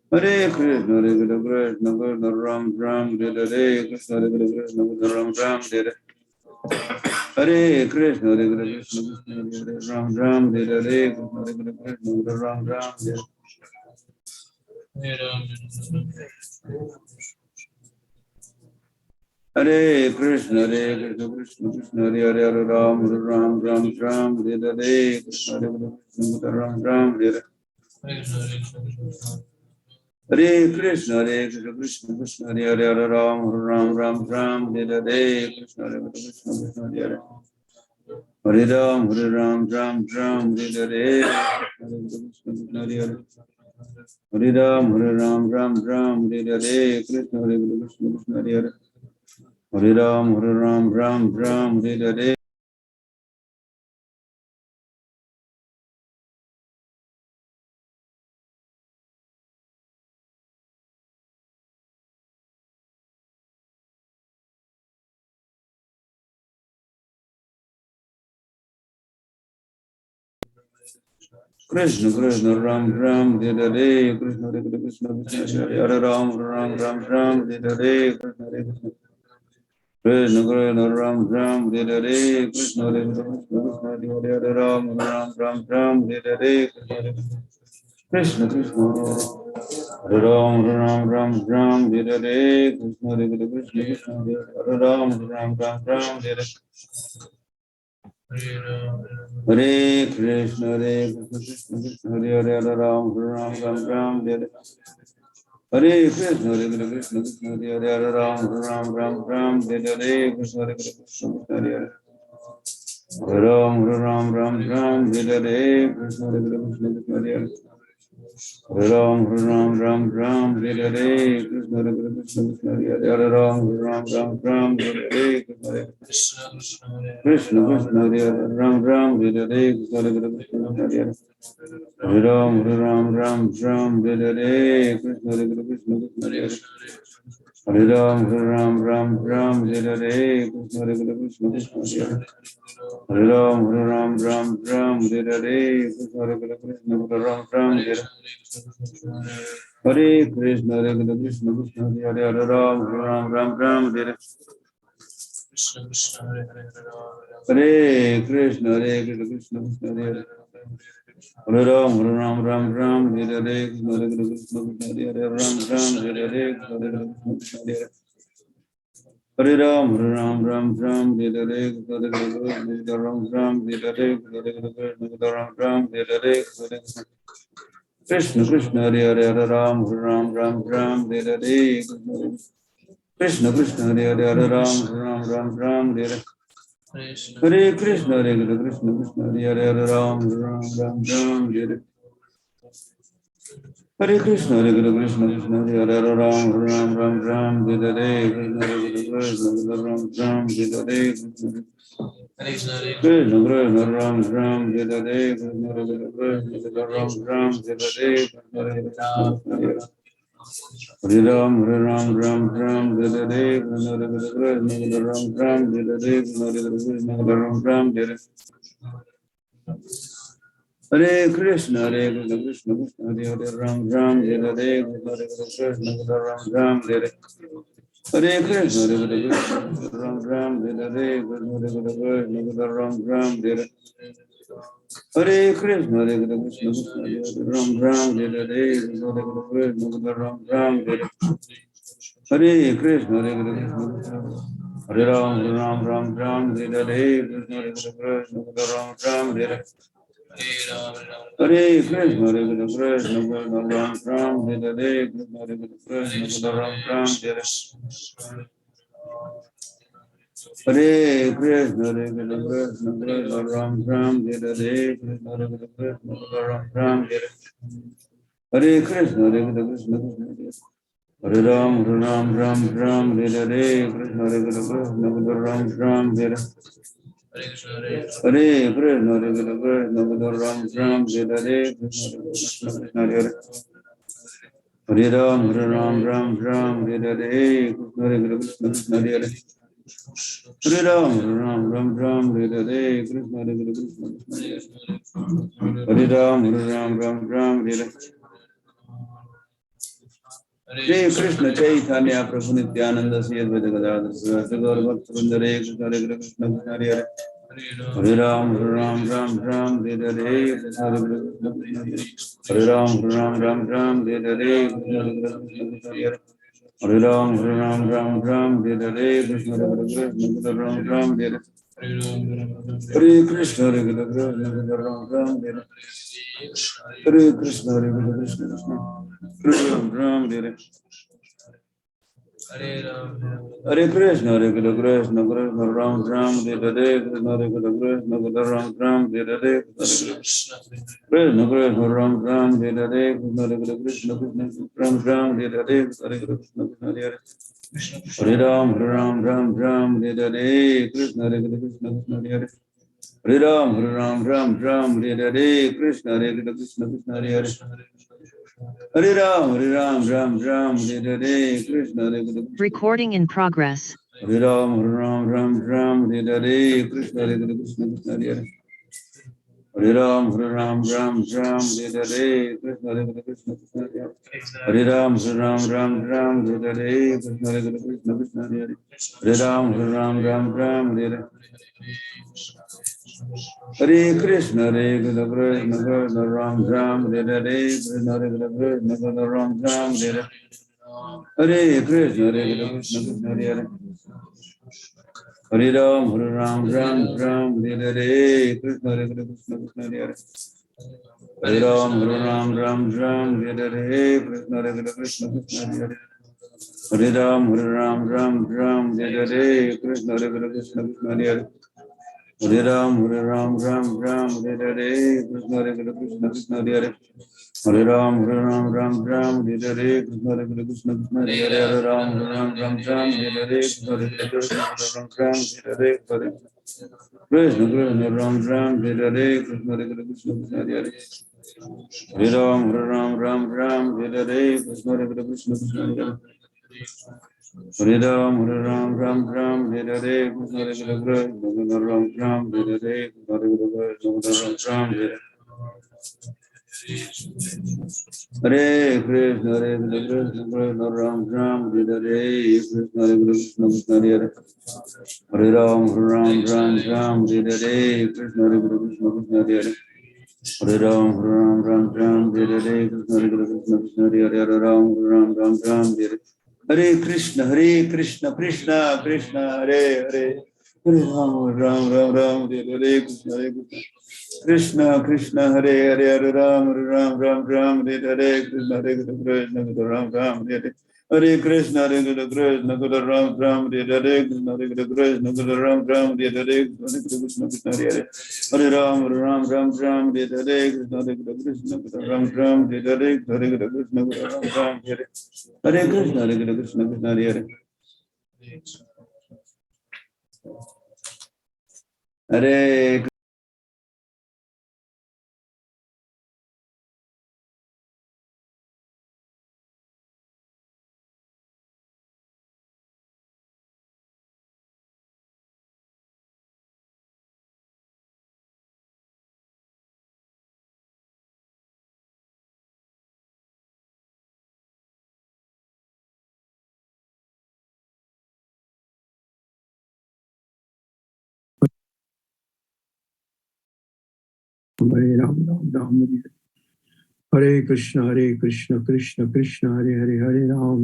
Hare Krishna, Krishna Ram, Hare Hare. Krishna, Krishna Ram, Hare Hare. Hare Krishna, Ram, Hare Hare. Krishna, Ram, Hare Hare. Hare Krishna, Krishna Hare Hare. Hare Ram, Hare Hare. Krishna, Ram, Hare Hare. Hare Krishna, Krishna Hare Hare. Hare Ram, Hare Hare. Krishna, Krishna Hare Hare. Hare Ram, Hare Hare. Krishna, Hare Hare. Hare Ram, Hare Hare. Krishna, Krishna Hare Hare. Hare Ram, Hare Hare. Krishna, Ram, Hare Hare. Krishna, Krishna Hare Hare. Hare Ram, Hare Hare. Krishna, Hare Krishna. Krishna Krishna Ram Ram Hare Hare Krishna Hare Krishna Krishna Hare Hare Ram Ram Ram Ram Hare Hare Krishna Krishna Hare Ram Ram Ram Ram Hare Hare Krishna Hare Krishna Krishna Hare Ram Ram Ram Ram Hare Hare Krishna Krishna Krishna Hare Hare Ram Ram Ram Ram Hare Hare Krishna Krishna Krishna Hare Hare Ram Ram Ram Ram Hare Hare Krishna Krishna Hare Hare Ram Ram Ram Ram Hare Hare Krishna Krishna Hare Hare Ram Ram Ram Ram Hare Hare Krishna Krishna Hare Hare Ram Ram Ram Ram Hare Hare Krishna Krishna Hare Hare Ram Ram Hare Hare Krishna Krishna Hare Hare Ram Ram Ram Ram Hare Hare Krishna Krishna Hare Hare Hare Ram Ram Ram Hare Hare Krishna Krishna Hare Hare Hare Ram Ram Ram Hare Hare Krishna Krishna Ram Ram Hare Hare Krishna Krishna Krishna Hare Hare Ram Ram Ram Hare Hare Krishna Krishna Krishna Hare Hare Hare Ram Ram Ram Hare Hare Krishna Krishna Hare Hare Ram Ram Hare Hare Hare Krishna Hare Ram Ram Ram Hare Hare Hare Ram Ram Hare Hare Ram Ram Hare Hare Krishna Krishna Hare Hare Hare Ram Ram Ram Hare Hare Krishna Krishna Hare Hare Hare Ram Ram Hare Hare Hare Krishna Krishna Krishna Hare Hare Hare Ram Ram Hare Hare Hare Krishna Krishna Krishna Hare Hare Ram Ram Hare Hare Krishna Krishna Ram Hare Hare Krishna Krishna Ram Hare Hare Krishna Krishna Ram Hare Hare Hare Ram Hare Ram Hare Hare Krishna Krishna Ram Hare Hare Krishna Krishna Ram Hare Hare Hare Krishna Krishna Krishna Hare Hare Ram Hare Hare Krishna Krishna Ram Hare Hare Hare Krishna Krishna Ram Hare Hare Krishna Krishna Ram Hare Hare Krishna Krishna Ram Hare Hare Krishna Krishna Ram Hare Hare Krishna Hare Ram Hare Hare Krishna Krishna Ram Hare Hare Krishna Krishna Ram Hare Hare Krishna Krishna Ram Hare Hare Krishna Ram Hare Hare Krishna Ram Hare Hare Krishna Krishna Hare Ram Hare Hare Krishna Krishna Ram Hare Hare Krishna Ram Hare Hare Krishna Hare Hare Hare Ram Hare Hare Krishna Hare Hare Hare Ram Hare Hare Krishna Krishna Hare Ram Hare Hare Hare Krishna Chaitanya Prabhu Nityananda Sri Advaita Gadadhar Sri Gaur Bhakta Vrinda Hare Krishna Krishna Hare Hare Hare Ram Hare Hare Krishna Krishna Hare Ram Hare Hare Krishna Krishna Hare Hare Ram Hare Hare Krishna Krishna Ram Hare Hare Krishna Krishna Ram Hare Hare Krishna Krishna Ram Hare Hare Krishna Krishna Ram Hare Hare Krishna Krishna Ram Hare Hare Krishna Krishna Ram Hare Hare Krishna Krishna Ram Hare Hare Hare Krishna Hare Hare Hare Ram Hare Hare Krishna Krishna Hare Hare Hare Ram Hare Hare Krishna Krishna Hare Hare Hare Ram Hare Hare Krishna Krishna Recording in progress. Hare Ram Hare Hare Krishna Krishna Hare Hare Hare Ram Ram Ram Hare Hare Krishna Krishna Krishna Hare Ram Ram Ram Hare Hare Krishna Krishna Krishna Hare Hare Hare Ram Ram Hare Hare Hare Krishna Krishna Krishna Ram Hare Hare Krishna Krishna Ram Hare Hare Krishna Krishna Hare Hare Hare Ram Ram Hare Hare Krishna Krishna Krishna Hare Hare Hare Ram Ram Hare Hare Krishna Krishna Krishna Hare Hare Hare Ram Ram Hare Hare Krishna Krishna Krishna Hare Hare Hare Ram Ram Hare Hare Krishna Krishna Krishna Hare Hare Hare Ram Ram Hare Hare Krishna Krishna Krishna Hare Hare Hare Ram Ram Hare Hare Krishna Krishna Hare Hare Krishna Krishna Ram Hare Hare Krishna Krishna Krishna Hare Hare Hare Ram Hare Hare Krishna Krishna Krishna Hare Hare Hare Ram Hare Hare Krishna Krishna Ram Hare Hare Krishna Krishna Ram Hare Hare Krishna Ram Hare Hare Krishna Krishna Hare Hare Hare Ram Hare Hare Krishna Krishna Hare Hare Hare Ram Hare Hare Krishna Krishna Hare Hare Hare Ram Hare Hare Hare Krishna Krishna Krishna Hare Hare Hare Ram Hare Hare Krishna Krishna Krishna Hare Hare Hare Ram Hare Hare Krishna Krishna Ram Hare Hare Hare Krishna Krishna Ram Hare Hare Krishna Krishna Ram Hare Hare Krishna Krishna Hare Hare Hare Ram Hare Hare Krishna Krishna Ram Hare Hare Hare Krishna Ram Hare Hare Krishna Krishna Hare Hare Hare Hare Ram Ram Hare Krishna Krishna Krishna Hare Hare Hare Ram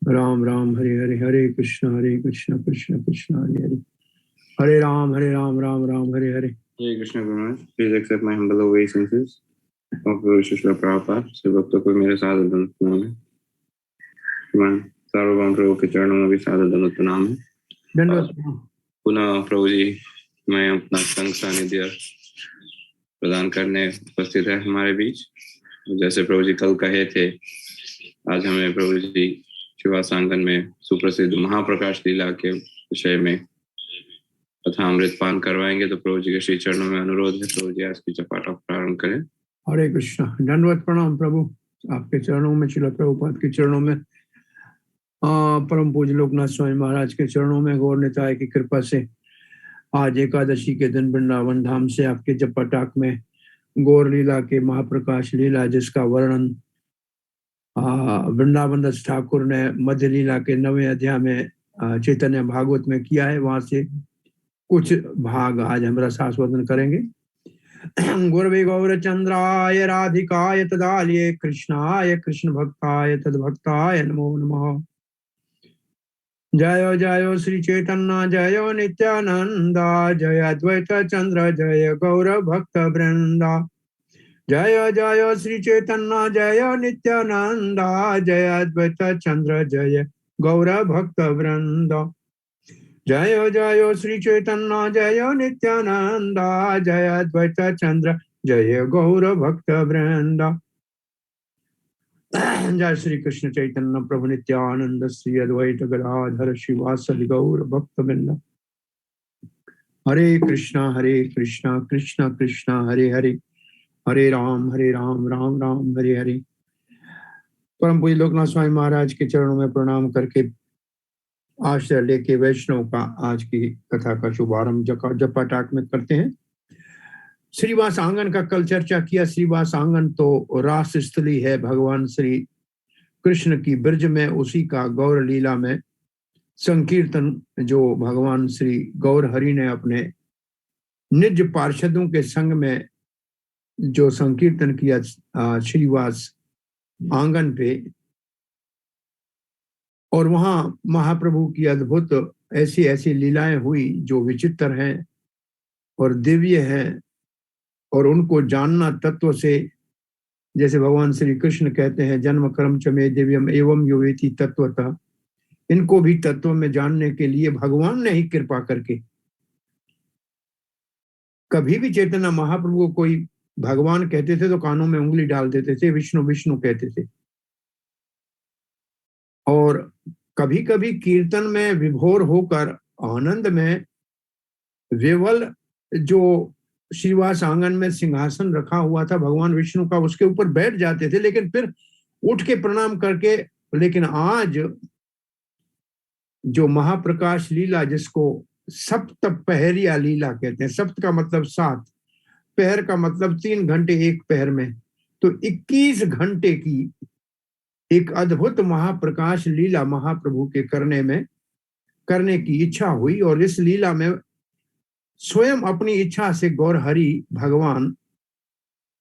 Ram Ram Hare Hare Krishna Krishna Krishna Hare Hare Hare Ram Ram Hare Hare. Hare Krishna Guru, please accept my humble obeisances. of Guru Srila Prabhupada, से भक्तों को मेरे सादर दंड प्रणाम है। मैं सार्वभौम प्रभु के चरणों में भी सादर दंड प्रणाम है। पुनः प्रभु जी मैं अपना संग सानिध्य प्रदान करने उपस्थित है हमारे बीच। जैसे प्रभु जी कल कहे थे, आज हमें प्रभु जी शिवासांगन में सुप्रसिद्ध महाप्रकाश लीला के विषय में तथा अमृत पान करवाएंगे। तो प्रभु जी के श्री चरणों में अनुरोध है, प्रभु जी आज की चपाटा प्रारंभ करें। हरे कृष्णा, दंडवत प्रणाम प्रभु, आपके चरणों में, श्रील प्रभुपाद के चरणों में, परम पूज्य लोकनाथ स्वामी महाराज के चरणों में, गौर निताय की कृपा से आज एकादशी के दिन वृंदावन धाम से आपके जपटाक में गौर लीला के महाप्रकाश लीला, जिसका वर्णन वृंदावन दास ठाकुर ने मध्य लीला के 9वें अध्याय में चैतन्य भागवत में किया है, वहां से कुछ भाग आज हम रसास्वादन करेंगे। गुरवे गौरचंद्राय राधिकाय तदालये कृष्णाय कृष्ण भक्ताय तद्भक्ताय नमो नमः। जय जय श्री चैतन्य जय नित्यानंद, जय अद्वैत चंद्र जय गौर भक्त वृंदा। जय जय श्री चैतन्य जय नित्यानंद, जय अद्वैत चंद्र जय गौर भक्त वृंदा। जय जय श्री चैतन्य जय नित्यानंद, जय अद्वैत चंद्र जय गौर भक्त वृंदा। जय श्री कृष्ण चैतन्य प्रभु नित्यानंद, श्री अद्वैत गदाधर शिवासदि गौर भक्त वृंदा। हरे कृष्णा कृष्णा कृष्णा हरे हरे, हरे राम राम राम हरे हरे। परम पूज्य लोकनाथ स्वामी महाराज के चरणों में प्रणाम करके आश्रय लेके वैष्णव का आज की कथा का शुभारंभ जपाटाक में करते हैं। श्रीवास आंगन का कल चर्चा किया। श्रीवास आंगन तो रास स्थली है भगवान श्री कृष्ण की ब्रज में, उसी का गौर लीला में संकीर्तन जो भगवान श्री गौर हरि ने अपने निज पार्षदों के संग में जो संकीर्तन किया श्रीवास आंगन पे, और वहां महाप्रभु की अद्भुत ऐसी ऐसी लीलाएं हुई जो विचित्र हैं और दिव्य हैं, और उनको जानना तत्व से, जैसे भगवान श्री कृष्ण कहते हैं जन्म कर्म च मे दिव्यम एवं यो वेति तत्वतः, इनको भी तत्व में जानने के लिए भगवान ने ही कृपा करके, कभी भी चैतन्य महाप्रभु को कोई भगवान कहते थे तो कानों में उंगली डाल देते थे, विष्णु विष्णु कहते थे। और कभी कभी कीर्तन में विभोर होकर आनंद में विवल जो श्रीवास आंगन में सिंहासन रखा हुआ था भगवान विष्णु का, उसके ऊपर बैठ जाते थे, लेकिन फिर उठ के प्रणाम करके। लेकिन आज जो महाप्रकाश लीला, जिसको सप्त पहरिया लीला कहते हैं, सप्त का मतलब 7, पहर का मतलब 3 घंटे एक पहर में, तो 21 घंटे की एक अद्भुत महाप्रकाश लीला महाप्रभु के करने की इच्छा हुई। और इस लीला में स्वयं अपनी इच्छा से गौर हरि भगवान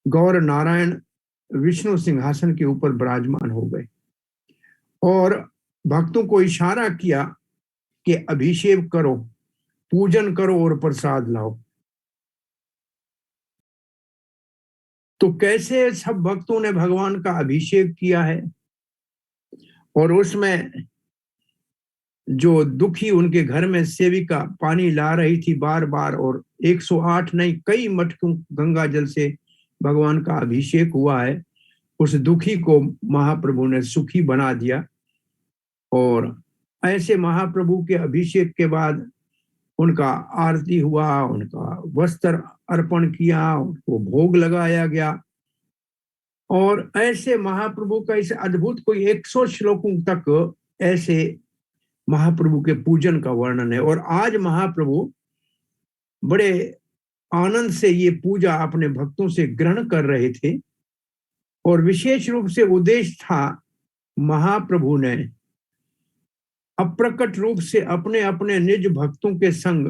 गौर नारायण विष्णु सिंहासन के ऊपर विराजमान हो गए और भक्तों को इशारा किया कि अभिषेक करो, पूजन करो और प्रसाद लाओ। तो कैसे सब भक्तों ने भगवान का अभिषेक किया है, और उसमें जो दुखी उनके घर में सेविका पानी ला रही थी बार बार, और 108 नहीं कई मटकों गंगा जल से भगवान का अभिषेक हुआ है, उस दुखी को महाप्रभु ने सुखी बना दिया। और ऐसे महाप्रभु के अभिषेक के बाद उनका आरती हुआ, उनका वस्त्र अर्पण किया, उनको भोग लगाया गया, और ऐसे महाप्रभु का इस अद्भुत कोई 100 श्लोकों तक ऐसे महाप्रभु के पूजन का वर्णन है। और आज महाप्रभु बड़े आनंद से ये पूजा अपने भक्तों से ग्रहण कर रहे थे, और विशेष रूप से उद्देश्य था महाप्रभु ने अप्रकट रूप से अपने अपने निज भक्तों के संग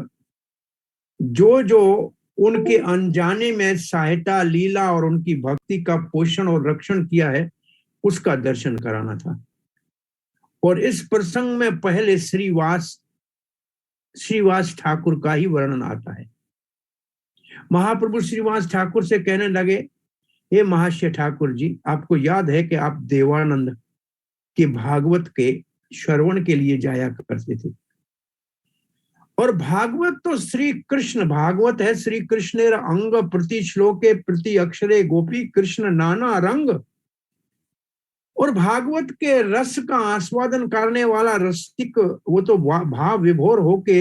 जो जो उनके अनजाने में सहायता लीला और उनकी भक्ति का पोषण और रक्षण किया है, उसका दर्शन कराना था। और इस प्रसंग में पहले श्रीवास ठाकुर का ही वर्णन आता है। महाप्रभु श्रीवास ठाकुर से कहने लगे, हे महाशय ठाकुर जी, आपको याद है कि आप देवानंद के भागवत के श्रवण के लिए जाया करते थे, और भागवत तो श्री कृष्ण भागवत है। श्री कृष्णेर अंग प्रति श्लोके प्रति अक्षरे गोपी कृष्ण नाना रंग, और भागवत के रस का आस्वादन करने वाला रसिक वो तो भाव विभोर होके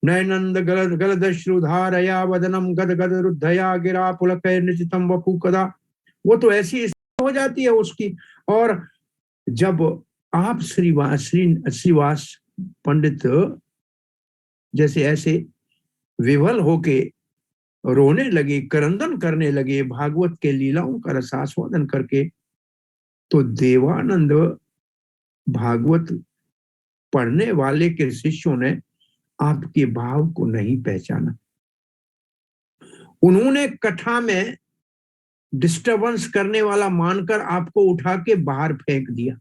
नयनंद गलदश्रुधारया वदनम गद गद रुद्धया गिरा पुलकै निचितम वपु कदा, वो तो ऐसी हो जाती है उसकी। और जब आप श्रीवास पंडित जैसे ऐसे विवल होके रोने लगे, करंदन करने लगे भागवत के लीलाओं का रसास्वादन करके, तो देवानंद भागवत पढ़ने वाले के शिष्यों ने आपके भाव को नहीं पहचाना। उन्होंने कथा में डिस्टरबेंस करने वाला मानकर आपको उठा के बाहर फेंक दिया।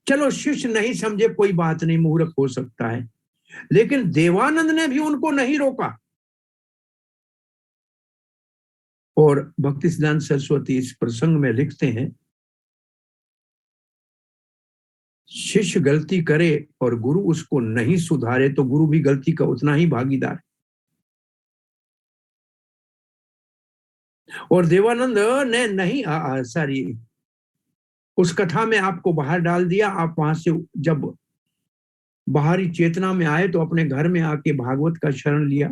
चलो शिष्य नहीं समझे, कोई बात नहीं, मूर्ख हो सकता है, लेकिन देवानंद ने भी उनको नहीं रोका। और भक्तिसिद्धांत सरस्वती इस प्रसंग में लिखते हैं, शिष्य गलती करे और गुरु उसको नहीं सुधारे तो गुरु भी गलती का उतना ही भागीदार। और देवानंद ने नहीं उस कथा में आपको बाहर डाल दिया। आप वहां से जब बाहरी चेतना में आए तो अपने घर में आके भागवत का शरण लिया।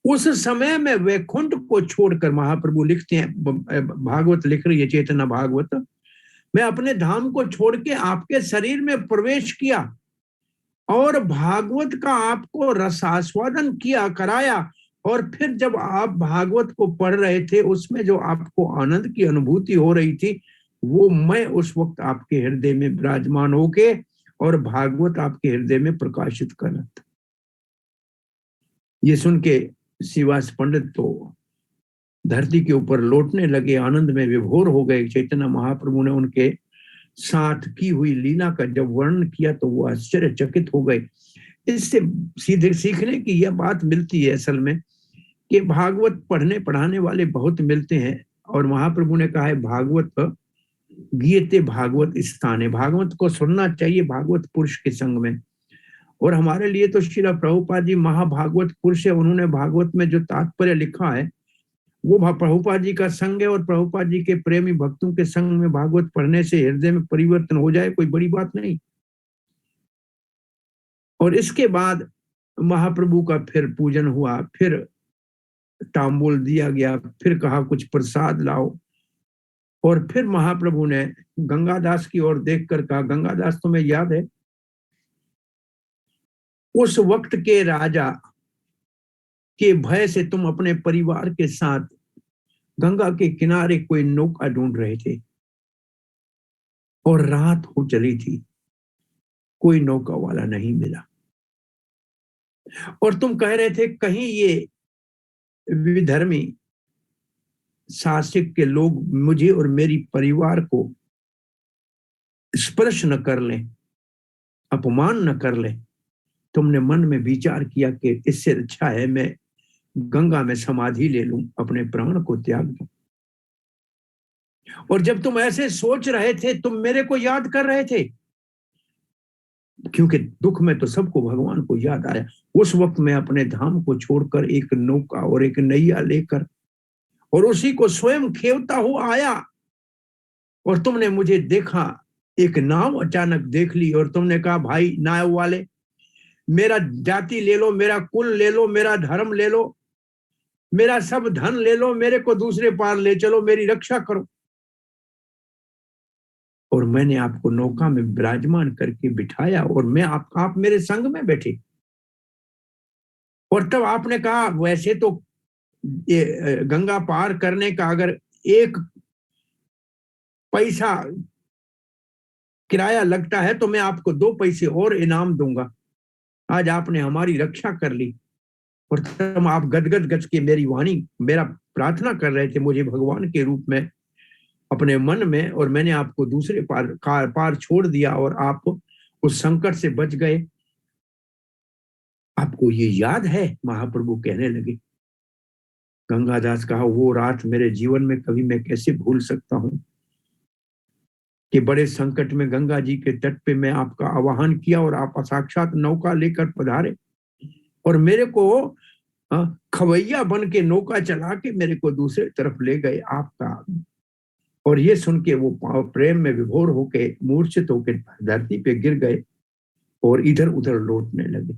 उस समय में वैकुंठ को छोड़कर महाप्रभु लिखते हैं, भागवत लिख रही है चेतना भागवत, मैं अपने धाम को छोड़ के आपके शरीर में प्रवेश किया और भागवत का आपको रसास्वादन किया कराया, और फिर जब आप भागवत को पढ़ रहे थे उसमें जो आपको आनंद की अनुभूति हो रही थी, वो मैं उस वक्त आपके हृदय में विराजमान होके और भागवत आपके हृदय में प्रकाशित कर रहा था। ये सुन के श्रीवास पंडित तो धरती के ऊपर लौटने लगे, आनंद में विभोर हो गए। चैतन्य महाप्रभु ने उनके साथ की हुई लीला का जब वर्णन किया तो वो आश्चर्यचकित हो गए। इससे सीधे सीखने की यह बात मिलती है असल में कि भागवत पढ़ने पढ़ाने वाले बहुत मिलते हैं, और महाप्रभु ने कहा है भागवत गीयते भागवत स्थान है, भागवत को सुनना चाहिए भागवत पुरुष के संग में। और हमारे लिए तो श्रील प्रभुपाद जी महाभागवत पुरुष है, उन्होंने भागवत में जो तात्पर्य लिखा है वो प्रभुपाद जी का संग है, और प्रभुपाद जी के प्रेमी भक्तों के संग में भागवत पढ़ने से हृदय में परिवर्तन हो जाए कोई बड़ी बात नहीं। और इसके बाद महाप्रभु का फिर पूजन हुआ, फिर तांबूल दिया गया, फिर कहा कुछ प्रसाद लाओ, और फिर महाप्रभु ने गंगादास की ओर देखकर कहा, गंगादास तुम्हें याद है उस वक्त के राजा के भय से तुम अपने परिवार के साथ गंगा के किनारे कोई नौका ढूंढ रहे थे, और रात हो चली थी, कोई नौका वाला नहीं मिला, और तुम कह रहे थे कहीं ये विधर्मी शासक के लोग मुझे और मेरी परिवार को स्पर्श न कर लें, अपमान न कर लें। तुमने मन में विचार किया कि इससे अच्छा है मैं गंगा में समाधि ले लूं, अपने प्राण को त्याग दूं। और जब तुम ऐसे सोच रहे थे तुम मेरे को याद कर रहे थे, क्योंकि दुख में तो सबको भगवान को याद आया। उस वक्त मैं अपने धाम को छोड़कर एक नौका और एक नैया लेकर और उसी को स्वयं खेवता हुआ आया, और तुमने मुझे देखा, एक नाव अचानक देख ली, और तुमने कहा भाई नाव वाले मेरा जाति ले लो, मेरा कुल ले लो, मेरा धर्म ले लो, मेरा सब धन ले लो, मेरे को दूसरे पार ले चलो, मेरी रक्षा करो। और मैंने आपको नौका में विराजमान करके बिठाया, और मैं आप मेरे संग में बैठे। और तब आपने कहा वैसे तो गंगा पार करने का अगर 1 पैसा किराया लगता है तो मैं आपको 2 पैसे और इनाम दूंगा। आज आपने हमारी रक्षा कर ली। और तब आप गदगद गज के मेरी वाणी मेरा प्रार्थना कर रहे थे मुझे भगवान के रूप में अपने मन में, और मैंने आपको दूसरे पार छोड़ दिया और आप उस संकट से बच गए। आपको ये याद है? महाप्रभु कहने लगे। गंगादास कहा वो रात मेरे जीवन में कभी मैं कैसे भूल सकता हूं कि बड़े संकट में गंगा जी के तट पे मैं आपका आवाहन किया और आप साक्षात नौका लेकर पधारे और मेरे को खवैया बन के नौका चला के मेरे को दूसरे तरफ ले गए आपका। और ये सुन के वो प्रेम में विभोर होके मूर्छित होके धरती पे गिर गए और इधर उधर लौटने लगे।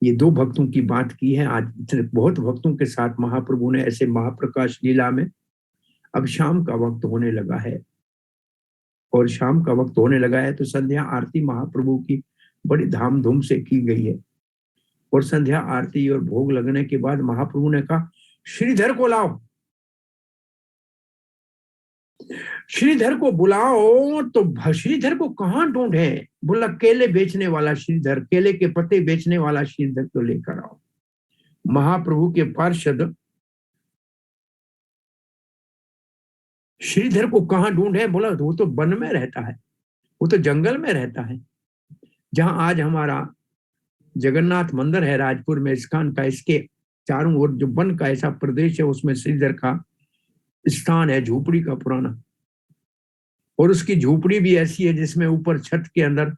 ये 2 भक्तों की बात की है। आज इतने बहुत भक्तों के साथ महाप्रभु ने ऐसे महाप्रकाश लीला में। अब शाम का वक्त होने लगा है, और शाम का वक्त होने लगा है तो संध्या आरती महाप्रभु की बड़ी धामधूम से की गई है। और संध्या आरती और भोग लगने के बाद महाप्रभु ने कहा श्रीधर को लाओ, श्रीधर को बुलाओ। तो श्रीधर को कहां ढूंढे? बोला केले बेचने वाला श्रीधर, केले के पत्ते बेचने वाला श्रीधर को लेकर आओ। महाप्रभु के पार्षद श्रीधर को कहां ढूंढे? बोला वो तो वन में रहता है, वो तो जंगल में रहता है। जहां आज हमारा जगन्नाथ मंदिर है राजपुर में इस्कॉन का, इसके चारों ओर जो वन का ऐसा प्रदेश है उसमें श्रीधर का स्थान है, झोपड़ी का पुराना। और उसकी झोपड़ी भी ऐसी है जिसमें ऊपर छत के अंदर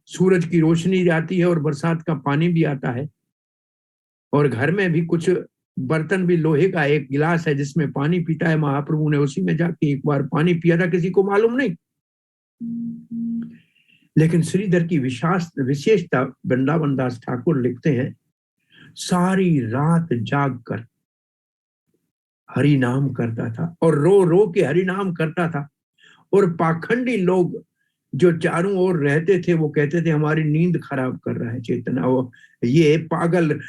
सूरज की रोशनी जाती है और बरसात का पानी भी आता है। और घर में भी कुछ बर्तन भी लोहे का, एक गिलास है जिसमें पानी पीता है महाप्रभु ने, उसी में जाके एक बार पानी पिया था, किसी को मालूम नहीं। लेकिन श्रीधर की विशेषता वृंदावन दास ठाकुर लिखते हैं, सारी रात जाग कर हरि नाम करता था और रो रो के हरि नाम करता था। और पाखंडी लोग जो चारों ओर रहते थे वो कहते थे हमारी नींद खराब कर रहा है चेतना, वो ये पागल,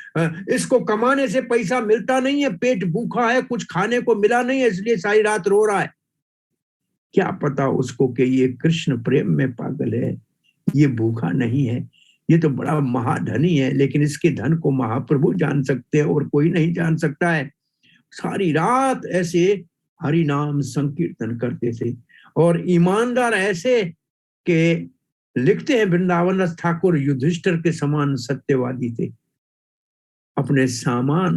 इसको कमाने से पैसा मिलता नहीं है, पेट भूखा है, कुछ खाने को मिला नहीं है, इसलिए सारी रात रो रहा है। क्या पता उसको कि ये कृष्ण प्रेम में पागल है, ये भूखा नहीं है, ये तो बड़ा महाधनी है, लेकिन इसके धन को महाप्रभु जान सकते हैं और कोई नहीं जान सकता है। सारी रात ऐसे हरि नाम संकीर्तन करते थे। और ईमानदार ऐसे के लिखते हैं वृंदावन दास ठाकुर युधिष्ठिर के समान सत्यवादी थे। अपने सामान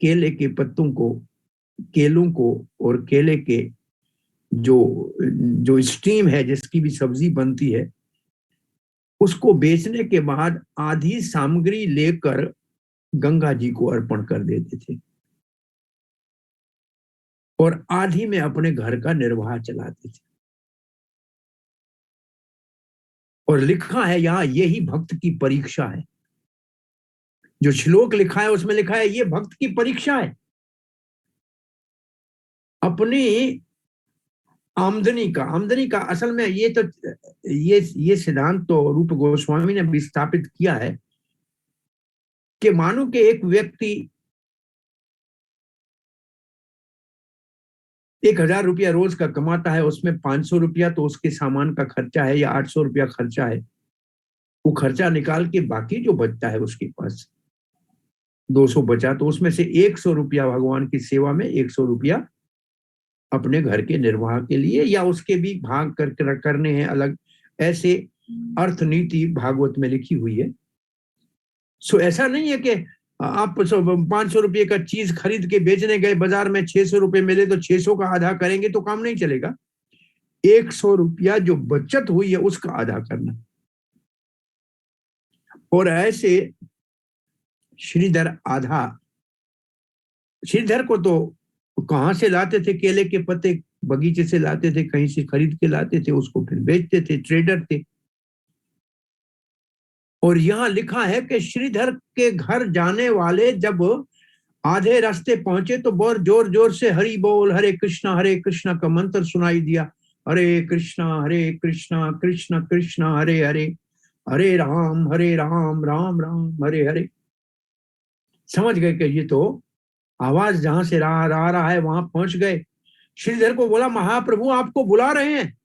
केले के पत्तों को, केलों को और केले के जो स्टीम है जिसकी भी सब्जी बनती है, उसको बेचने के बाद आधी सामग्री लेकर गंगा जी को अर्पण कर देते थे और आधी में अपने घर का निर्वाह चलाते थे। और लिखा है यहां, यही भक्त की परीक्षा है। जो श्लोक लिखा है उसमें लिखा है ये भक्त की परीक्षा है। अपनी आमदनी का असल में ये सिद्धांत तो रूप गोस्वामी ने भी स्थापित किया है कि मानो कि एक व्यक्ति 1000 रुपया रोज का कमाता है, उसमें 500 रुपया तो उसके सामान का खर्चा है या 800 रुपया खर्चा है। वो खर्चा निकाल के बाकी जो बचता है उसके पास 200 बचा, तो उसमें से 100 रुपया भगवान की सेवा में, 100 रुपया अपने घर के निर्वाह के लिए, या उसके भी भाग करने हैं अलग। ऐसे अर्थ नीति भागवत में लिखी हुई है। सो ऐसा नहीं है कि आप 500 रुपये का चीज खरीद के बेचने गए, बाजार में 600 रुपये मिले तो 600 का आधा करेंगे तो काम नहीं चलेगा। 100 रुपया जो बचत हुई है उसका आधा करना। और ऐसे श्रीधर श्रीधर को तो कहां से लाते थे? केले के पत्ते बगीचे से लाते थे, कहीं से खरीद के लाते थे, उसको फिर बेचते थे, ट्रेडर थे। और यहां लिखा है कि श्रीधर के घर जाने वाले जब आधे रास्ते पहुंचे तो बहुत जोर जोर से हरि बोल हरे कृष्णा का मंत्र सुनाई दिया। हरे कृष्णा कृष्ण कृष्ण हरे हरे, हरे राम राम राम हरे हरे। समझ गए कि ये तो आवाज जहां से रहा है वहां पहुंच गए। श्रीधर को बोला महाप्रभु आपको बुला रहे हैं।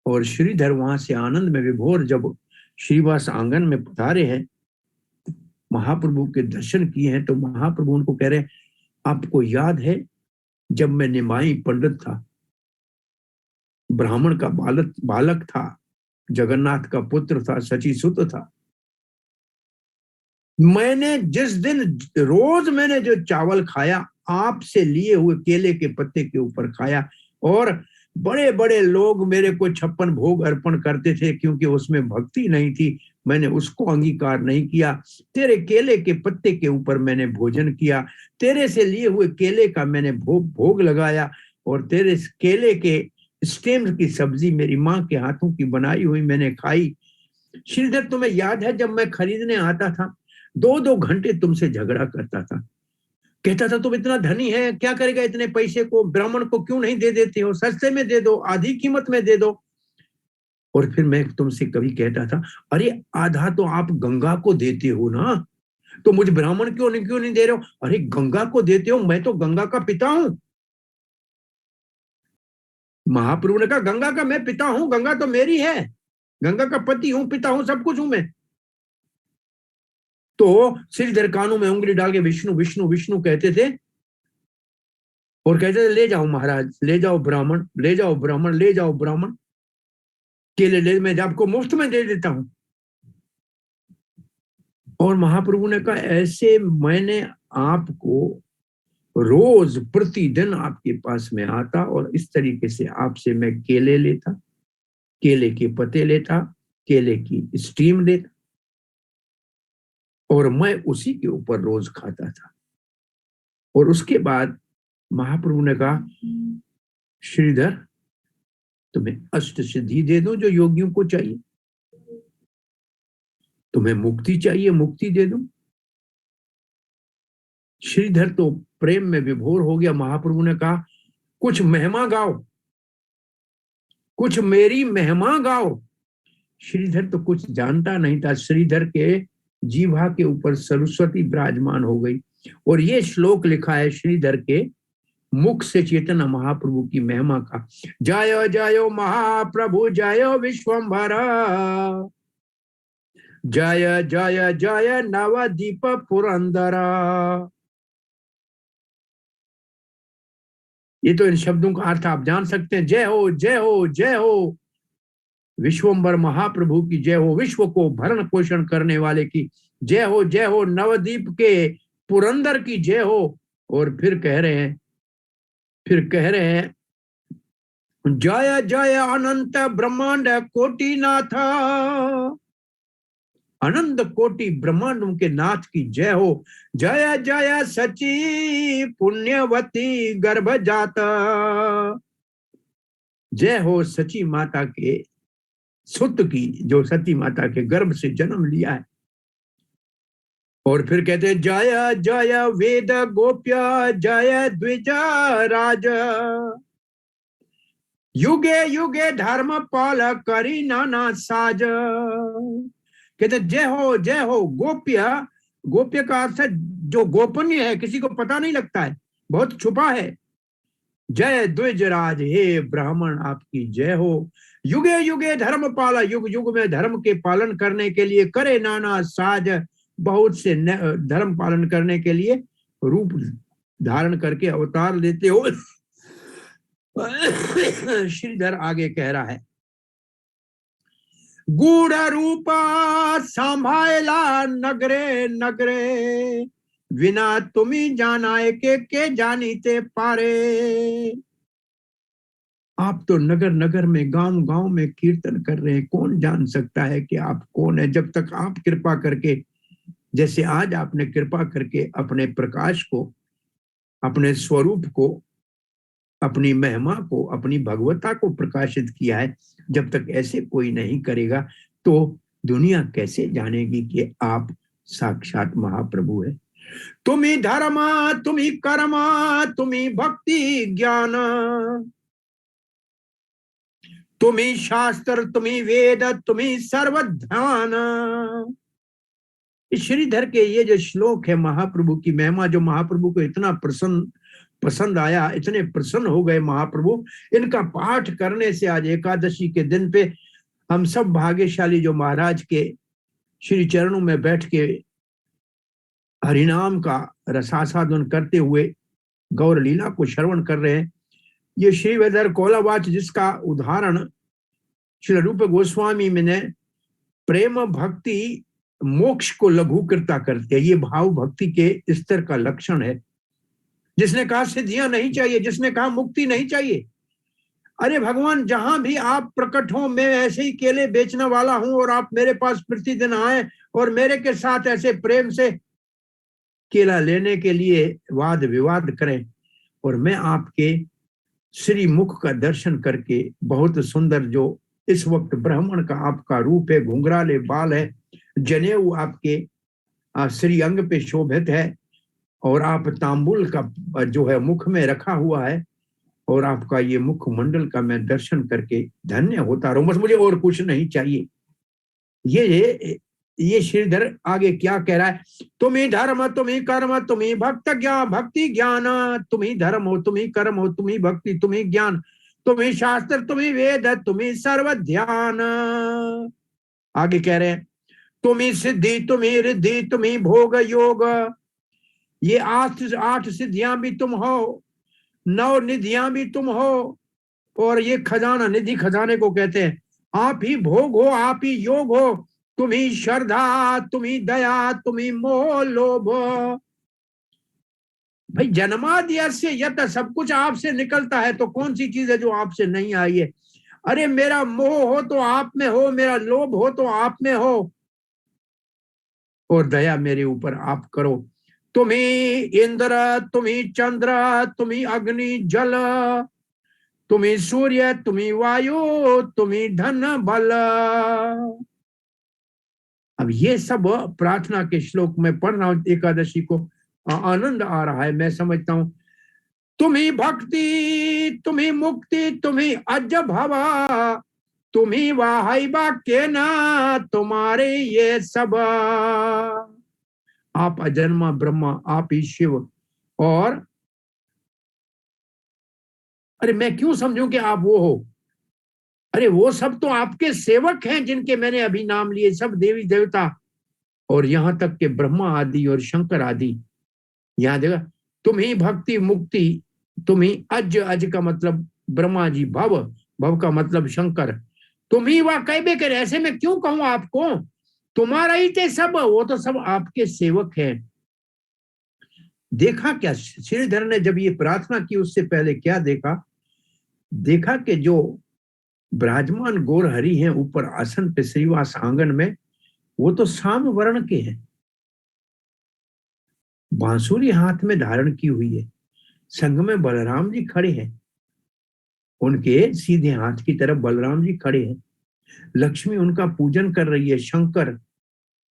और श्रीधर वहां से आनंद में विभोर जब श्रीवास आंगन में पधारे हैं, महाप्रभु के दर्शन किए हैं, तो महाप्रभु उनको कह रहे हैं आपको याद है जब मैं निमाई पंडित था, ब्राह्मण का बालक था, जगन्नाथ का पुत्र था, सची सुत था, मैंने जिस दिन रोज मैंने जो चावल खाया आपसे लिए हुए केले के पत्ते के ऊपर खाया, और बड़े बड़े लोग मेरे को 56 भोग अर्पण करते थे, क्योंकि उसमें भक्ति नहीं थी, मैंने उसको अंगीकार नहीं किया। तेरे केले के पत्ते के ऊपर मैंने भोजन किया, तेरे से लिए हुए केले का मैंने भोग लगाया, और तेरे केले के स्टेम की सब्जी मेरी माँ के हाथों की बनाई हुई मैंने खाई। श्रीधर तुम्हें याद है जब मैं खरीदने आता था 2-2 घंटे तुमसे झगड़ा करता था, कहता था तुम इतना धनी है, क्या करेगा इतने पैसे को, ब्राह्मण को क्यों नहीं दे देते हो, सस्ते में दे दो, आधी कीमत में दे दो। और फिर मैं तुमसे कभी कहता था अरे आधा तो आप गंगा को देते हो ना, तो मुझे ब्राह्मण क्यों नहीं दे रहे हो? अरे गंगा को देते हो, मैं तो गंगा का पिता हूं। महाप्रभु ने कहा गंगा का मैं पिता हूं, गंगा तो मेरी है, गंगा का पति हूं, पिता हूं, सब कुछ हूं मैं। तो श्रीधर कानों में उंगली डाल के विष्णु विष्णु विष्णु कहते थे और कहते थे ले जाओ महाराज, ले जाओ ब्राह्मण, ले जाओ ब्राह्मण, ले जाओ ब्राह्मण, केले ले, मैं आपको मुफ्त में दे देता हूं। और महाप्रभु ने कहा ऐसे मैंने आपको रोज प्रतिदिन आपके पास में आता और इस तरीके से आपसे मैं केले लेता, केले के पत्ते लेता, केले की स्टीम लेता, और मैं उसी के ऊपर रोज खाता था। और उसके बाद महाप्रभु ने कहा श्रीधर तुम्हें अष्ट सिद्धि दे दो जो योगियों को चाहिए, तुम्हें मुक्ति चाहिए मुक्ति दे दो। श्रीधर तो प्रेम में विभोर हो गया। महाप्रभु ने कहा कुछ महिमा गाओ, कुछ मेरी महिमा गाओ। श्रीधर तो कुछ जानता नहीं था, श्रीधर के जीवा के ऊपर सरस्वती विराजमान हो गई। और ये श्लोक लिखा है श्रीधर के मुख से चैतन्य महाप्रभु की महिमा का। जय जय महाप्रभु जय विश्वंभर, जय जय जय नवदीप पुरंदर। ये तो इन शब्दों का अर्थ आप जान सकते हैं। जय हो जय हो जय हो विश्वंभर महाप्रभु की जय हो, विश्व को भरण पोषण करने वाले की जय हो, नवदीप के पुरंदर की जय हो। और फिर कह रहे हैं जय जय अनंत ब्रह्मांड कोटि नाथ, अनंत कोटि ब्रह्मांडों के नाथ की जय हो। जय जय सची पुण्यवती गर्भ जाता, जय हो सची माता के सुत की, जो सती माता के गर्भ से जन्म लिया है। और फिर कहते हैं जय जय वेद गोप्य जय द्विज राज, युगे युगे धर्म पाल करी नाना साज। कहते जय हो गोप्य, गोप्य का अर्थ है जो गोपनीय है, किसी को पता नहीं लगता है, बहुत छुपा है। जय द्विजराज हे ब्राह्मण आपकी जय हो। युगे युगे धर्म पाला, युग युग में धर्म के पालन करने के लिए करे नाना साज, बहुत से धर्म पालन करने के लिए रूप धारण करके अवतार लेते हो। श्रीधर आगे कह रहा है गूढ़ रूपा संभाला नगरे नगरे, बिना तुम्ही जानाए के जानीते पारे। आप तो नगर नगर में गांव गांव में कीर्तन कर रहे हैं, कौन जान सकता है कि आप कौन है। जब तक आप कृपा करके, जैसे आज आपने कृपा करके अपने प्रकाश को, अपने स्वरूप को, अपनी महिमा को, अपनी भगवता को प्रकाशित किया है, जब तक ऐसे कोई नहीं करेगा तो दुनिया कैसे जानेगी कि आप साक्षात महाप्रभु है। तुम्ही धर्म तुम्ही कर्म तुम्ही भक्ति ज्ञान, तुम्ही शास्त्र तुम्ही वेद तुम्ही सर्व ध्यान। श्रीधर के ये जो श्लोक है महाप्रभु की महिमा, जो महाप्रभु को इतना पसंद आया, इतने प्रसन्न हो गए महाप्रभु, इनका पाठ करने से आज एकादशी के दिन पे हम सब भाग्यशाली जो महाराज के श्री चरणों में बैठ के हरिनाम का रसास्वादन करते हुए गौर लीला को श्रवण कर रहे हैं। ये श्रीवेदर कोलावाच जिसका उदाहरण श्री रूप गोस्वामी ने प्रेम भक्ति मोक्ष को लघुकृता करते हैं, ये भाव भक्ति के स्तर का लक्षण है। जिसने कहा सिद्धियां नहीं चाहिए, जिसने कहा मुक्ति नहीं चाहिए, अरे भगवान जहां भी आप प्रकट हो, मैं ऐसे ही केले बेचने वाला हूं और आप मेरे पास प्रतिदिन आए और मेरे के साथ ऐसे प्रेम से केला लेने के लिए वाद विवाद करें, और मैं आपके श्री मुख का दर्शन करके बहुत सुंदर, जो इस वक्त ब्राह्मण का आपका रूप है, घुंघराले बाल है, जनेऊ आपके श्री अंग पे शोभित है, और आप तांबुल का जो है मुख में रखा हुआ है, और आपका ये मुख मंडल का मैं दर्शन करके धन्य होता रहूं, बस मुझे और कुछ नहीं चाहिए। ये श्रीधर आगे क्या कह रहा है, तुम्ही धर्म तुम्ही कर्म तुम्ही भक्ति ज्ञान, तुम्ही धर्म हो तुम्ही कर्म हो तुम्ही भक्ति तुम्ही ज्ञान, तुम्ही शास्त्र तुम्ही वेद तुम्ही सर्व ध्यान। आगे कह रहे हैं तुम्ही सिद्धि तुम्ही रिद्धि तुम्ही भोग योग, ये आठ सिद्धियां भी तुम हो, 9 निधियां भी तुम हो, और ये खजाना, निधि खजाने को कहते हैं। आप ही भोग हो, आप ही योग हो, तुम्ही श्रद्धा तुम्ही दया तुम्ही मोह लोभ। भाई जन्माद्य से यत, सब कुछ आपसे निकलता है, तो कौन सी चीज है जो आपसे नहीं आई है। अरे मेरा मोह हो तो आप में हो, मेरा लोभ हो तो आप में हो, और दया मेरे ऊपर आप करो। तुम्ही इंद्र तुम्ही चंद्र तुम्ही अग्नि जल, तुम्ही सूर्य तुम्ही वायु तुम्ही धन बल। अब ये सब प्रार्थना के श्लोक में पढ़ रहा हूं, एकादशी को आनंद आ रहा है। मैं समझता हूं तुम्ही भक्ति, तुम्ही मुक्ति, तुम्ही अज भवा, तुम्ही वाहिबा के ना तुम्हारे ये सब। आप अजन्मा ब्रह्मा, आप ही शिव। और अरे मैं क्यों समझूं कि आप वो हो? अरे वो सब तो आपके सेवक हैं जिनके मैंने अभी नाम लिए, सब देवी देवता और यहां तक के ब्रह्मा आदि और शंकर आदि। यहां देखा, तुम ही भक्ति मुक्ति, तुम ही अज, अज का मतलब ब्रह्मा जी, भव, भव का मतलब शंकर, तुम ही वह कह बेकर। ऐसे में क्यों कहूं आपको, तुम्हारा ही थे सब, वो तो सब आपके सेवक हैं। देखा क्या श्रीधर ने जब ये प्रार्थना की, उससे पहले क्या देखा? देखा कि जो विराजमान गौर हरि हैं ऊपर आसन पे श्रीवास आंगन में, वो तो साम वर्ण के हैं, बांसुरी हाथ में धारण की हुई है, संग में बलराम जी खड़े हैं, उनके सीधे हाथ की तरफ बलराम जी खड़े हैं, लक्ष्मी उनका पूजन कर रही है, शंकर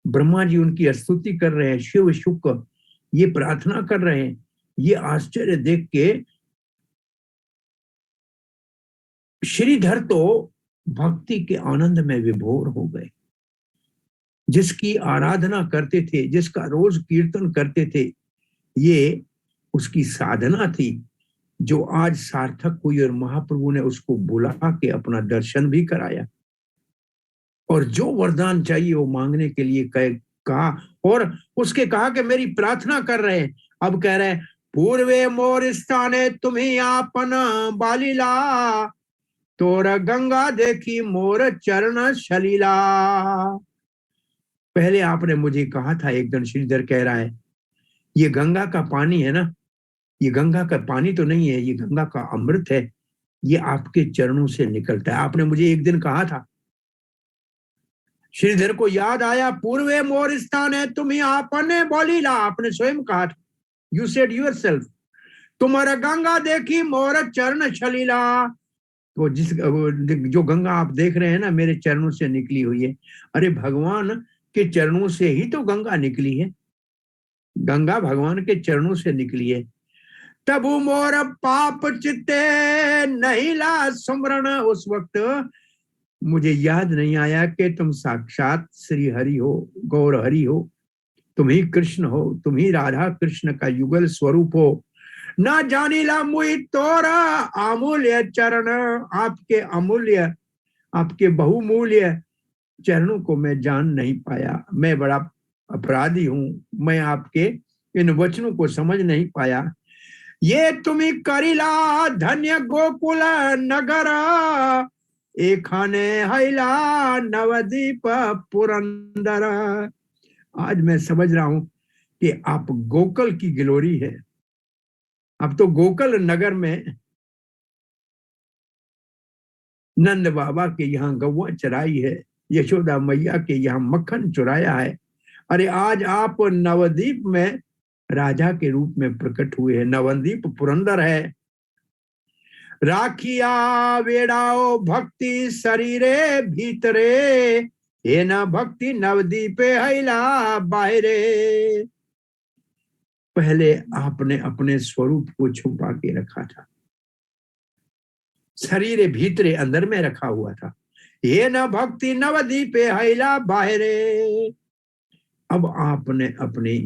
ब्रह्मा जी उनकी स्तुति कर रहे हैं, शिव शुक्र ये प्रार्थना कर रहे हैं। ये आश्चर्य देख के श्रीधर तो भक्ति के आनंद में विभोर हो गए। जिसकी आराधना करते थे, जिसका रोज कीर्तन करते थे, ये उसकी साधना थी जो आज सार्थक हुई और महाप्रभु ने उसको बुला के अपना दर्शन भी कराया और जो वरदान चाहिए वो मांगने के लिए कहा और उसके कहा कि मेरी प्रार्थना कर रहे हैं। अब कह रहे हैं, पूर्वे मोर स्थाने तुम्हें आपन बालीला, तोर गंगा देखी मोर चरण शलीला। पहले आपने मुझे कहा था, एक दिन श्रीधर कह रहा है, ये गंगा का पानी है ना, ये गंगा का पानी तो नहीं है, ये गंगा का अमृत है, ये आपके चरणों से निकलता है। आपने मुझे एक दिन कहा था। श्रीधर को याद आया, पूर्वे मोर स्थान है तुम्हें आपने बोलीला, आपने स्वयं कहा था, यू सेड योरसेल्फ, तुम्हारा गंगा देखी मोर चरण छलीला। वो जो गंगा आप देख रहे हैं ना, मेरे चरणों से निकली हुई है। अरे भगवान के चरणों से ही तो गंगा निकली है, गंगा भगवान के चरणों से निकली है। तबु मोर पाप चित्ते नहीं ला सुमरण, उस वक्त मुझे याद नहीं आया कि तुम साक्षात श्री हरि हो, गौर हरि हो, तुम ही कृष्ण हो, तुम ही राधा कृष्ण का युगल स्वरूप हो। ना जानीला मुई तोरा अमूल्य चरण, आपके अमूल्य, आपके बहुमूल्य चरणों को मैं जान नहीं पाया, मैं बड़ा अपराधी हूं, मैं आपके इन वचनों को समझ नहीं पाया। ये तुम्ही करिला धन्य गोकुल नगर, एखाने हैला नवदीप पुरंदर। आज मैं समझ रहा हूं कि आप गोकुल की ग्लोरी है। अब तो गोकुल नगर में नंद बाबा के यहाँ गौवा चराई है, यशोदा मैया के यहाँ मक्खन चुराया है। अरे आज आप नवदीप में राजा के रूप में प्रकट हुए हैं, नवदीप पुरंदर है। राखिया वेड़ाओ भक्ति शरीरे भीतरे, ये न भक्ति नवदीपे हैला बाहरे। पहले आपने अपने स्वरूप को छुपा के रखा था, शरीर भीतरे अंदर में रखा हुआ था। ये न भक्ति नवदीपे हैला बाहरे। अब आपने अपनी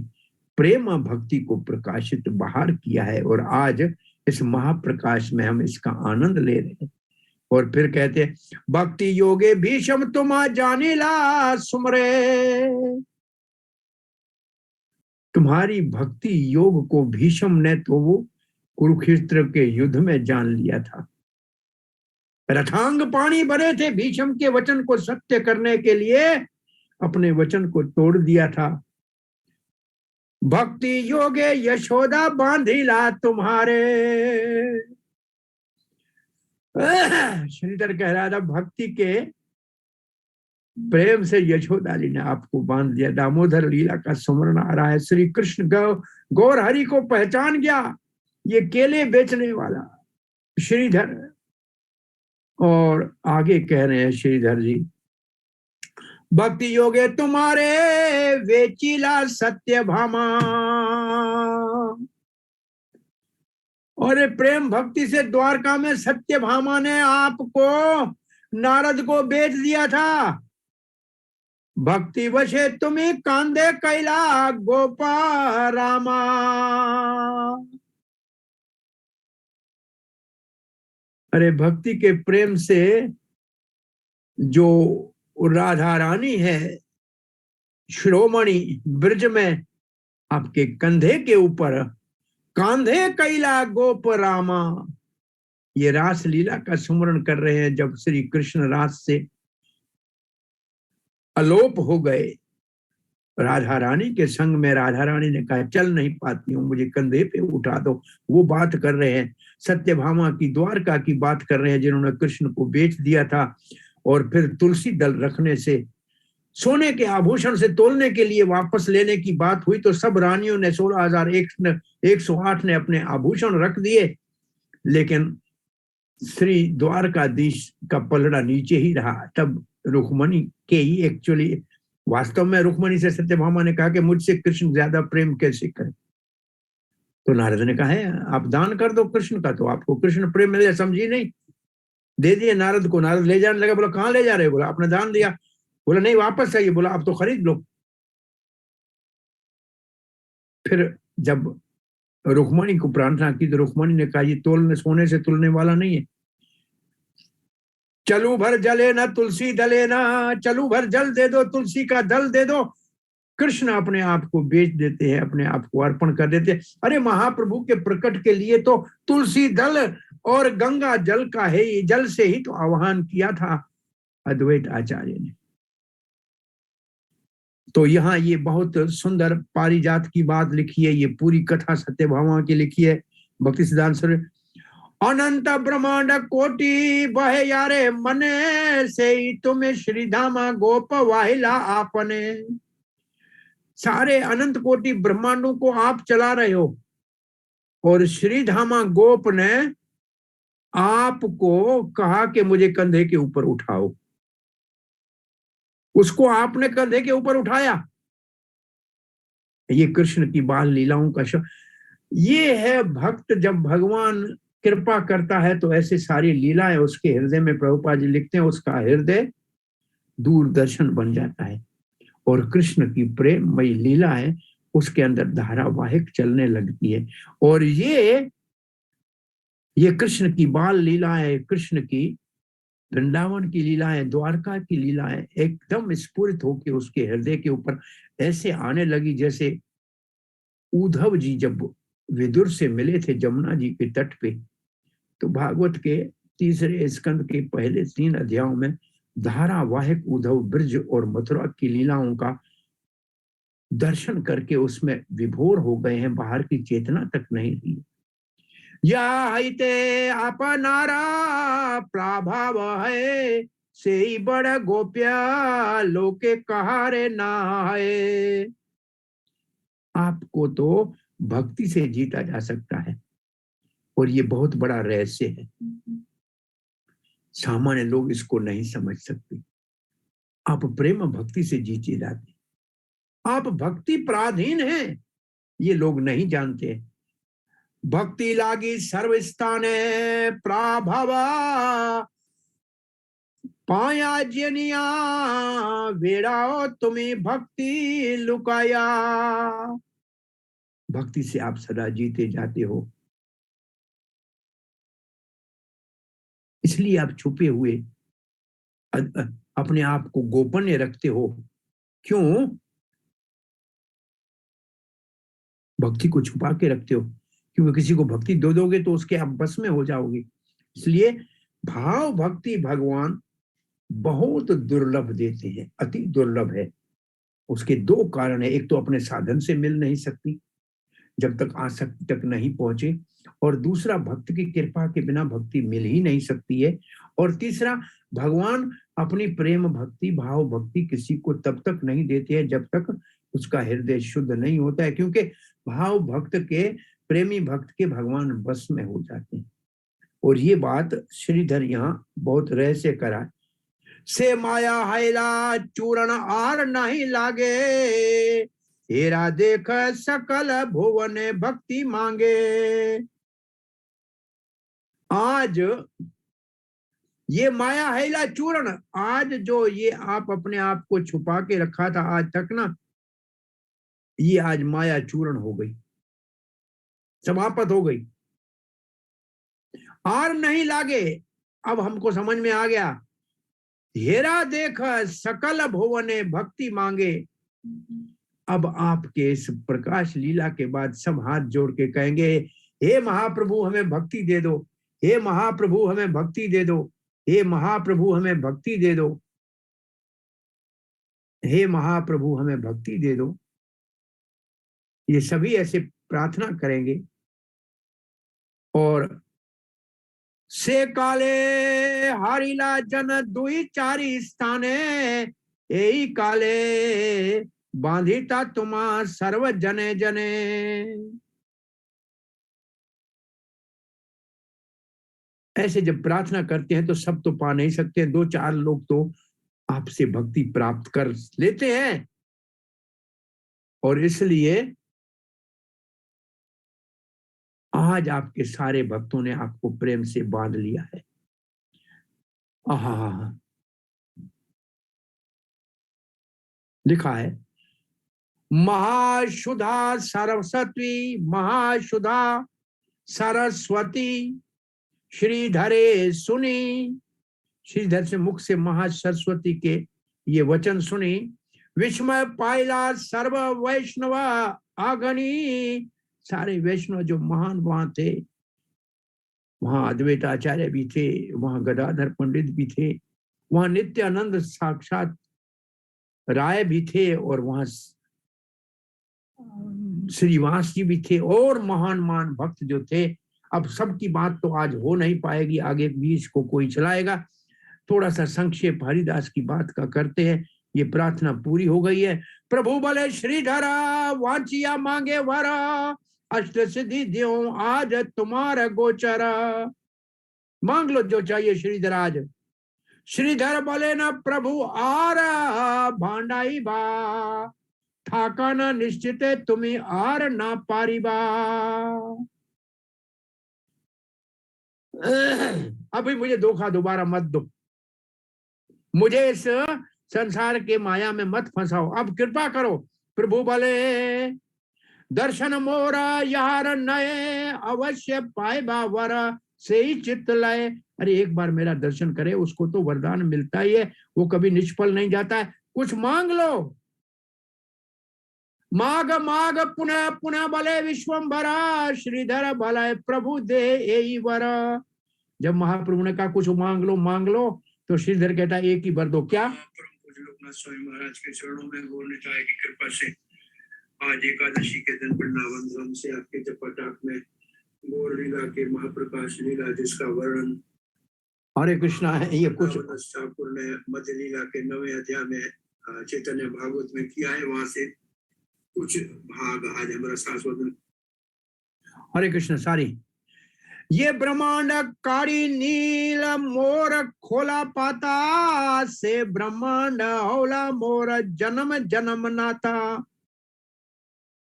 प्रेम भक्ति को प्रकाशित बाहर किया है और आज इस महाप्रकाश में हम इसका आनंद ले रहे हैं। और फिर कहते हैं, भक्ति योगे भीषम तुम जानीला सुमरे। तुम्हारी भक्ति योग को भीषम ने तो वो कुरुक्षेत्र के युद्ध में जान लिया था। रथांग पानी भरे थे, भीषम के वचन को सत्य करने के लिए अपने वचन को तोड़ दिया था। भक्ति योगे यशोदा बांधिला तुम्हारे। श्रीधर कह रहा था, भक्ति के प्रेम से यशोदा जी ने आपको बांध दिया। दामोदर लीला का सुमरण आ रहा है। श्री कृष्ण गौर हरि को पहचान गया, ये केले बेचने वाला श्रीधर। और आगे कह रहे हैं श्रीधर जी, भक्ति योगे तुम्हारे वेचिला सत्य भामा। और ये प्रेम भक्ति से द्वारका में सत्यभामा ने आपको नारद को बेच दिया था। भक्ति वशे तुम्हें कांदे कैला गोपा रामा। अरे भक्ति के प्रेम से जो राधा रानी है शिरोमणि ब्रज में आपके कंधे के ऊपर कांधे कैला गोप रामा, ये रास लीला का स्मरण कर रहे हैं। जब श्री कृष्ण रास से अलोप हो गए, राधा रानी के संग में राधा रानी ने कहा चल नहीं पाती हूं, मुझे कंधे पे उठा दो। वो बात कर रहे हैं सत्यभामा की, द्वारका की बात कर रहे हैं, जिन्होंने कृष्ण को बेच दिया था। और फिर तुलसी दल रखने से, सोने के आभूषण से तोलने के लिए वापस लेने की बात हुई तो सब रानियों ने 16,108 ने अपने आभूषण रख दिए, लेकिन श्री द्वारकाधीश का पलड़ा नीचे ही रहा। तब रुक्मणी के ही एक्चुअली वास्तव में रुक्मणी से सत्यभामा ने कहा कि मुझसे कृष्ण ज्यादा प्रेम कैसे करे। तो नारद ने कहा है आप दान कर दो कृष्ण का, तो आपको कृष्ण प्रेम मिल जाए। समझी नहीं, दे दिए नारद को। नारद ले जाने लगा। बोला कहाँ ले जा रहे हो? बोला आपने दान दिया। बोला नहीं वापस चाहिए। बोला आप तो खरीद लो। फिर जब रुक्मणी को प्रार्थना की तो रुक्मणी ने कहा ये तोलने सोने से तुलने वाला नहीं है। चलू भर जले ना तुलसी दले ना, चलू भर जल दे दो तुलसी का दल दे दो। कृष्ण अपने आप को बेच देते हैं, अपने आप को अर्पण कर देते हैं। अरे महाप्रभु के प्रकट के लिए तो तुलसी दल और गंगा जल का है, ये जल से ही तो आह्वान किया था अद्वैत आचार्य ने। तो यहाँ ये बहुत सुंदर पारिजात की बात लिखी है। ये पूरी कथा सत्यभामा की लिखी है भक्ति सिद्धांत सरस्वती। अनंत ब्रह्मांड कोटि बहे यारे मने, से तुम्हें श्रीधामा गोप वाहिला आपने। सारे अनंत कोटि ब्रह्मांडों को आप चला रहे हो और श्रीधामा गोप ने आपको कहा कि मुझे कंधे के ऊपर उठाओ। उसको आपने कंधे के ऊपर उठाया। ये कृष्ण की बाल लीलाओं का शो। ये है भक्त जब भगवान कृपा करता है तो ऐसे सारी लीलाएं उसके हृदय में, प्रभुपाद जी लिखते हैं, उसका हृदय दूरदर्शन बन जाता है और कृष्ण की प्रेममयी लीलाएं उसके अंदर धारावाहिक चलने लगती है। और ये कृष्ण की बाल लीलाएं, कृष्ण की वृंदावन की लीलाएं, द्वारका की लीलाएं एकदम स्फुरित होके उसके हृदय के ऊपर ऐसे आने लगी जैसे उद्धव जी जब विदुर से मिले थे जमुना जी के तट पे, तो भागवत के 3 स्कंद के पहले 3 अध्यायों में धारावाहिक उद्धव ब्रज और मथुरा की लीलाओं का दर्शन करके उसमें विभोर हो गए हैं, बाहर की चेतना तक नहीं रही। या हईते अपनारा प्रभाव है, से ही बड़ गोप्या लोके कहारे ना है। आपको तो भक्ति से जीता जा सकता है और ये बहुत बड़ा रहस्य है, सामान्य लोग इसको नहीं समझ सकते। आप प्रेम भक्ति से जीते जाते, आप भक्ति पराधीन हैं, ये लोग नहीं जानते। भक्ति लागी सर्वस्थाने प्राभवा, पाया जनिया वेड़ाओ तुम्हें भक्ति लुकाया। भक्ति से आप सदा जीते जाते हो, इसलिए आप छुपे हुए अपने आप को गोपनीय रखते हो। क्यों? भक्ति को छुपा के रखते हो क्योंकि किसी को भक्ति दो दोगे तो उसके आप बस में हो जाओगे। इसलिए भाव भक्ति भगवान बहुत दुर्लभ देते हैं, अति दुर्लभ है। उसके 2 कारण है, एक तो अपने साधन से मिल नहीं सकती जब तक आसक्ति तक नहीं पहुंचे, और दूसरा भक्त की कृपा के बिना भक्ति मिल ही नहीं सकती है, और तीसरा भगवान अपनी प्रेम भक्ति भाव भक्ति किसी को तब तक नहीं देते हैं जब तक उसका हृदय शुद्ध नहीं होता है, क्योंकि भाव भक्त के, प्रेमी भक्त के भगवान बस में हो जाते हैं। और ये बात श्रीधर यहाँ बहुत रहस्य करा। से माया हैला चूरण आर नहीं लागे, हेरा देख सकल भुवन भक्ति मांगे। आज ये माया हैला चूर्ण, आज जो ये आप अपने आप को छुपा के रखा था आज तक ना, ये आज माया चूर्ण हो गई, समाप्त हो गई। आर नहीं लागे, अब हमको समझ में आ गया। हेरा देख सकल भुवने भक्ति मांगे। अब आपके इस प्रकाश लीला के बाद सब हाथ जोड़ के कहेंगे, हे महाप्रभु हमें भक्ति दे दो, हे महाप्रभु हमें भक्ति दे दो, हे महाप्रभु हमें भक्ति दे दो, हे महाप्रभु हमें भक्ति दे दो। ये सभी ऐसे प्रार्थना करेंगे। और से काले हारिला जन दुई चारी स्थाने, यही काले बांधिता तुमा सर्व जने जने। ऐसे जब प्रार्थना करते हैं तो सब तो पा नहीं सकते, दो चार लोग तो आपसे भक्ति प्राप्त कर लेते हैं, और इसलिए आज आपके सारे भक्तों ने आपको प्रेम से बांध लिया है। आहा, लिखा है महाशुद्धा सरस्वती, महाशुद्धा सरस्वती श्रीधरे सुनी। श्रीधर से मुख से महासरस्वती के ये वचन सुनी। विस्मय पायला सर्व वैष्णव आगनी। सारे वैष्णव जो महान वहां थे, वहां अद्वैत आचार्य भी थे, वहां गदाधर पंडित भी थे, वहां नित्यानंद साक्षात राय भी थे, और वहां श्रीवास जी भी थे, और महान महान भक्त जो थे। अब सबकी बात तो आज हो नहीं पाएगी, आगे बीच को कोई चलाएगा। थोड़ा सा संक्षेप हरिदास की बात का करते हैं। ये प्रार्थना पूरी हो गई है। प्रभु बोले श्रीधरा वांचिया मांगे वरा, अष्ट सिद्धि द्यो आज तुम्हारा गोचरा। मांग लो जो चाहिए श्रीधर आज। श्रीधर बोले ना प्रभु आर भांडाई बा, ठाका न निश्चित तुम्हें आर ना पारिबा। अभी मुझे धोखा दोबारा मत दो, मुझे इस संसार के माया में मत फंसाओ, अब कृपा करो। प्रभु बोले दर्शन मोरा यार नए, अवश्य पाए बावर से ही चित्त लाए। अरे एक बार मेरा दर्शन करे उसको तो वरदान मिलता ही है, वो कभी निष्फल नहीं जाता है। कुछ मांग लो। माग माग पुनः पुनः बले विश्वम्भरा, श्रीधर भले प्रभु दे यही वर। जब महाप्रभु ने कहा कुछ मांग लो, तो श्रीधर कहता एक ही वर दो। क्या? परम पूज्य लोकनाथ स्वामी महाराज के चरणों में गौर निताय की कृपा से आज एकादशी के दिन वृंदावन धाम से आपके जपटाक में गौर लीला के महाप्रकाश लीला जिसका वर्णन हरे कृष्णा है, ये कुछ ठाकुर ने मध्य लीला के 9वें अध्याय में चैतन्य भागवत में किया है, वहां से कुछ भाग आज हमारा शाश्वत। हरे कृष्ण। सारी ये ब्रह्मांड कारी नील मोर खोला पाता, से ब्रह्मांड हौला मोर जन्म जन्म नाता।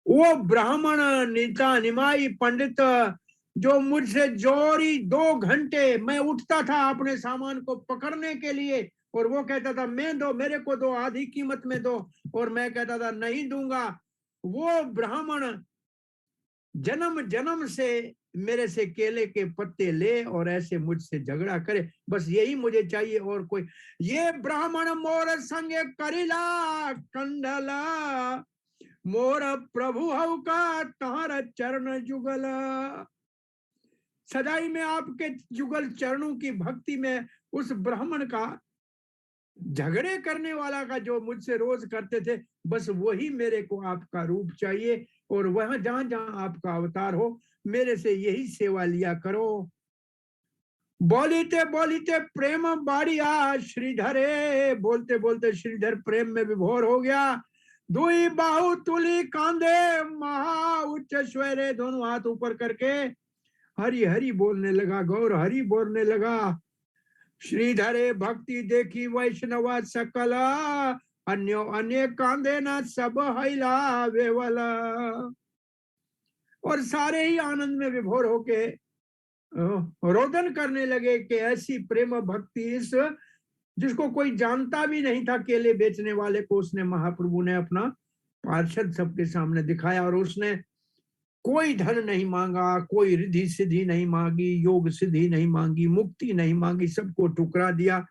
वो ब्राह्मण नीता निमाई पंडित जो मुझसे जोरी 2 घंटे मैं उठता था अपने सामान को पकड़ने के लिए, और वो कहता था मैं दो, मेरे को दो, आधी कीमत में दो, और मैं कहता था नहीं दूंगा। वो ब्राह्मण जन्म जन्म से मेरे से केले के पत्ते ले और ऐसे मुझसे झगड़ा करे, बस यही मुझे चाहिए और कोई। ये ब्राह्मण मोर संगे करिला कंडला, मोर प्रभु हव का तहार चरण जुगल। सदाई में आपके जुगल चरणों की भक्ति में उस ब्राह्मण का झगड़े करने वाला का जो मुझसे रोज करते थे, बस वही मेरे को आपका रूप चाहिए, और वहां जहां जहां आपका अवतार हो मेरे से यही सेवा लिया करो। बोलीते बोलीते प्रेम बाड़िया श्रीधरे, बोलते बोलते श्रीधर प्रेम में विभोर हो गया। दुई बाहु तुली कांधे महा उच्च स्वरे, दोनों हाथ ऊपर करके हरि हरि बोलने लगा, गौर हरि बोलने लगा। श्रीधरे भक्ति देखी वैष्णव सकल, अन्यो अन्य कांधे न सब हैला वेवल। और सारे ही आनंद में विभोर होके रोदन करने लगे कि ऐसी प्रेम भक्ति इस जिसको कोई जानता भी नहीं था, केले बेचने वाले को उसने महाप्रभु ने अपना पार्षद सबके सामने दिखाया। और उसने कोई धन नहीं मांगा, कोई रिद्धि सिद्धि नहीं मांगी, योग सिद्धि नहीं मांगी, मुक्ति नहीं मांगी, सबको ठुकरा दिया।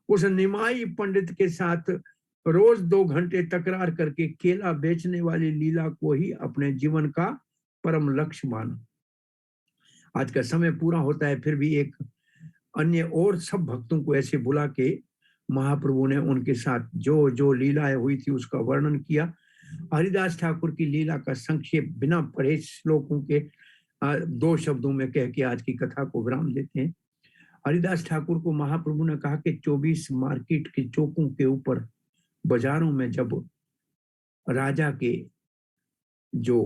उस निमाई पंडित के साथ रोज 2 घंटे तकरार करके केला बेचने वाली लीला को ही अपने जीवन का परम लक्ष्य माना। आज का समय पूरा होता है, फिर भी एक अन्य और सब भक्तों को ऐसे बुला के महाप्रभु ने उनके साथ जो जो लीलाएं हुई थी उसका वर्णन किया। हरिदास ठाकुर की लीला का संक्षेप बिना पढ़े श्लोकों के 2 शब्दों में कह के आज की कथा को विराम देते हैं। हरिदास ठाकुर को महाप्रभु ने कहा कि 24 मार्केट के चौकों के ऊपर बाजारों में जब राजा के जो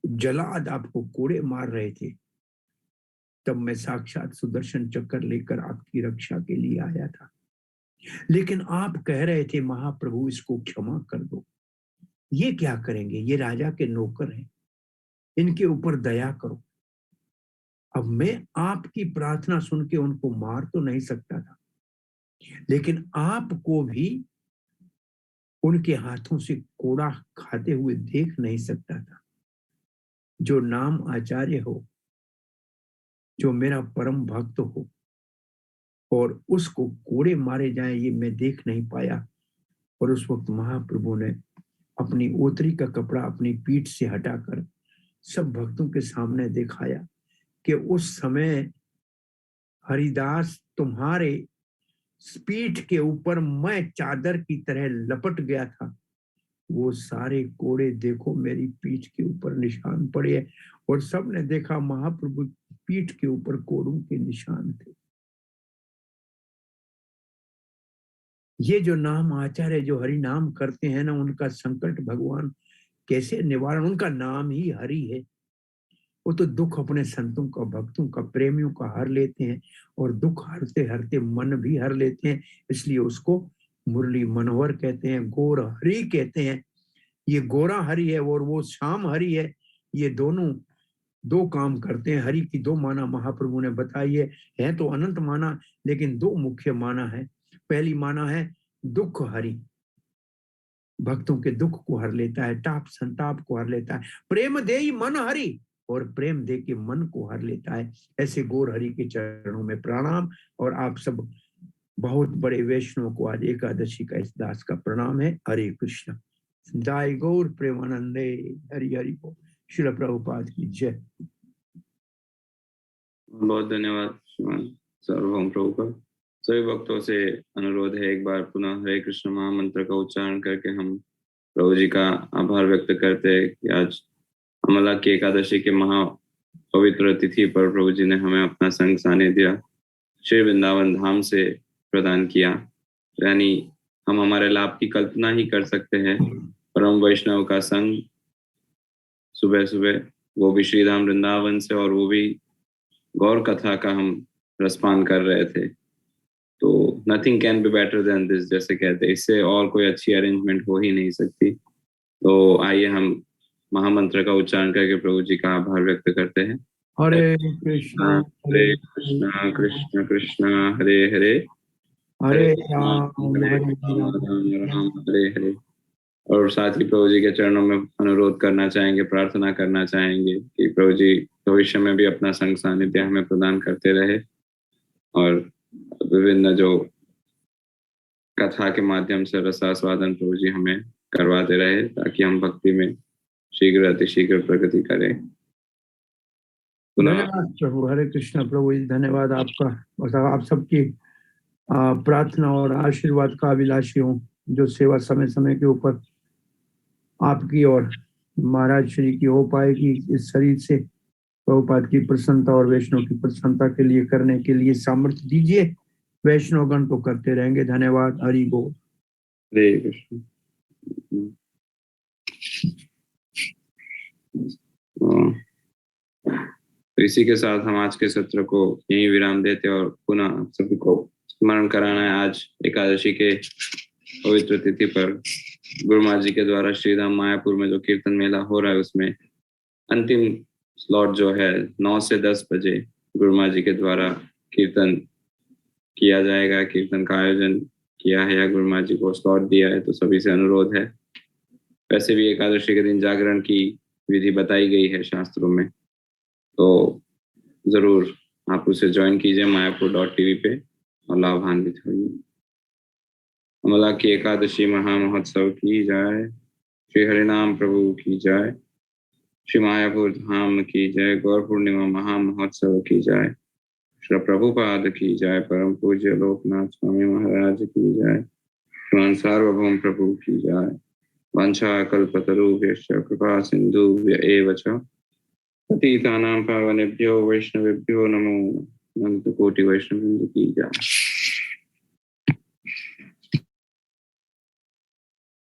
जलाद आपको कोड़े मार रहे थे, तब मैं साक्षात सुदर्शन चक्र लेकर आपकी रक्षा के लिए आया था। लेकिन आप कह रहे थे महाप्रभु इसको क्षमा कर दो। ये क्या करेंगे, ये राजा के नौकर हैं, इनके ऊपर दया करो। अब मैं आपकी प्रार्थना सुन के उनको मार तो नहीं सकता था, लेकिन आपको भी उनके हाथों से कोड़ा खाते हुए देख नहीं सकता था। जो नाम आचार्य हो, जो मेरा परम भक्त हो, और उसको कोड़े मारे जाए ये मैं देख नहीं पाया। और उस वक्त महाप्रभु ने अपनी ओतरी का कपड़ा अपनी पीठ से हटाकर सब भक्तों के सामने दिखाया कि उस समय हरिदास तुम्हारे पीठ के ऊपर मैं चादर की तरह लपट गया था। वो सारे कोड़े देखो मेरी पीठ के ऊपर निशान पड़े हैं। और सबने देखा महाप्रभु पीठ के ऊपर कोड़ों के निशान थे। ये जो नाम आचार्य जो हरि नाम करते हैं ना, उनका संकट भगवान कैसे निवारण, उनका नाम ही हरि है। वो तो दुख अपने संतों का, भक्तों का, प्रेमियों का हर लेते हैं, और दुख हरते हरते मन भी हर लेते हैं। इसलिए उसको मुरली मनोहर कहते हैं, गौर हरि कहते हैं। ये गोरा हरि है और वो श्याम हरि है। ये दोनों 2 काम करते हैं। हरि की 2 माना महाप्रभु ने बताई है तो अनंत माना, लेकिन 2 मुख्य माना है। पहली माना है दुख हरि, भक्तों के दुख को हर लेता है, ताप संताप को हर लेता है। प्रेम देई मन हरि, और प्रेम दे के मन को हर लेता है। ऐसे गौर हरि के चरणों में प्रणाम। और आप सब बहुत बड़े वैष्णव को आज एकादशी का इस दास का प्रणाम है। हरे कृष्ण। जय गौर प्रेमानंदे। हरि हरि बोल। श्रील प्रभुपाद की जय। बहुत धन्यवाद श्रीमान सार्वभौम प्रभु का। सभी भक्तों से अनुरोध है, एक बार पुनः हरे कृष्ण महामंत्र का उच्चारण करके हम प्रभु जी का आभार व्यक्त करते हैं कि आज अमला की एकादशी के महा पवित्र तिथि पर प्रभु जी ने हमें अपना संग सानिध्य श्री वृंदावन धाम से प्रदान किया। यानी हम हमारे लाभ की कल्पना ही कर सकते हैं। परम वैष्णव का संग सुबह सुबह, वो भी श्रीधाम वृंदावन से, और वो भी गौर कथा का हम रसपान कर रहे थे। तो nothing can be better than this, जैसे कहते हैं, इससे और कोई अच्छी अरेंजमेंट हो ही नहीं सकती। तो आइए हम महामंत्र का उच्चारण करके प्रभु जी का आभार व्यक्त करते हैं। हरे कृष्णा हरे कृष्णा कृष्ण कृष्ण हरे हरे, हरे राम राम राम राम हरे हरे। और साथ ही प्रभु जी के चरणों में अनुरोध करना चाहेंगे, प्रार्थना करना चाहेंगे कि प्रभु जी भविष्य में भी अपना संग सानिध्य हमें प्रदान करते रहे, और विभिन्न जो कथा के माध्यम से रसास्वादन प्रभु जी हमें करवाते रहे, ताकि हम भक्ति में शीघ्र अतिशीघ्र प्रगति करें। धन्यवाद प्रभु। हरे कृष्णा प्रभु जी, धन्यवाद आपका और आप सबकी प्रार्थना और आशीर्वाद का अभिलाषी हूँ, जो सेवा समय समय के ऊपर आपकी और महाराज श्री की हो पाएगी। इस शरीर से प्रभुपाद की प्रसन्नता और वैष्णव की प्रसन्नता के लिए करने के लिए सामर्थ्य दीजिए। वैष्णवगण तो करते रहेंगे। धन्यवाद। हरि बोल। हरे कृष्ण। तो इसी के साथ हम आज के सत्र को यहीं विराम देते और पुनः सभी को स्मरण कराना है, आज एकादशी के पवित्र तिथि पर गुरु महाराज जी के द्वारा श्रीधाम मायापुर में जो कीर्तन मेला हो रहा है, उसमें अंतिम स्लॉट जो है 9 से 10 बजे गुरुमा जी के द्वारा कीर्तन किया जाएगा, कीर्तन का आयोजन किया है या गुरुमा जी को स्लॉट दिया है, तो सभी से अनुरोध है। वैसे भी एकादशी के दिन जागरण की विधि बताई गई है शास्त्रों में, तो जरूर आप उसे ज्वाइन कीजिए mayapur.tv पे और लाभान्वित होइए। अमला की एकादशी महामहोत्सव की जय, श्री हरिनाम प्रभु की जय, श्री मायापुर धाम की जय, गौर पूर्णिमा महामहोत्सव की जय, श्री प्रभुपाद की जय, परम पूज्य लोकनाथ स्वामी महाराज की जय, श्रीमान सार्वभौम प्रभु की जय। वांछा कल्पतरुभ्यश्च कृपा सिन्धुभ्य एव च पतितानां पावनेभ्यो वैष्णवेभ्यो नमो अनंत कोटि वैष्णववृंद की जय।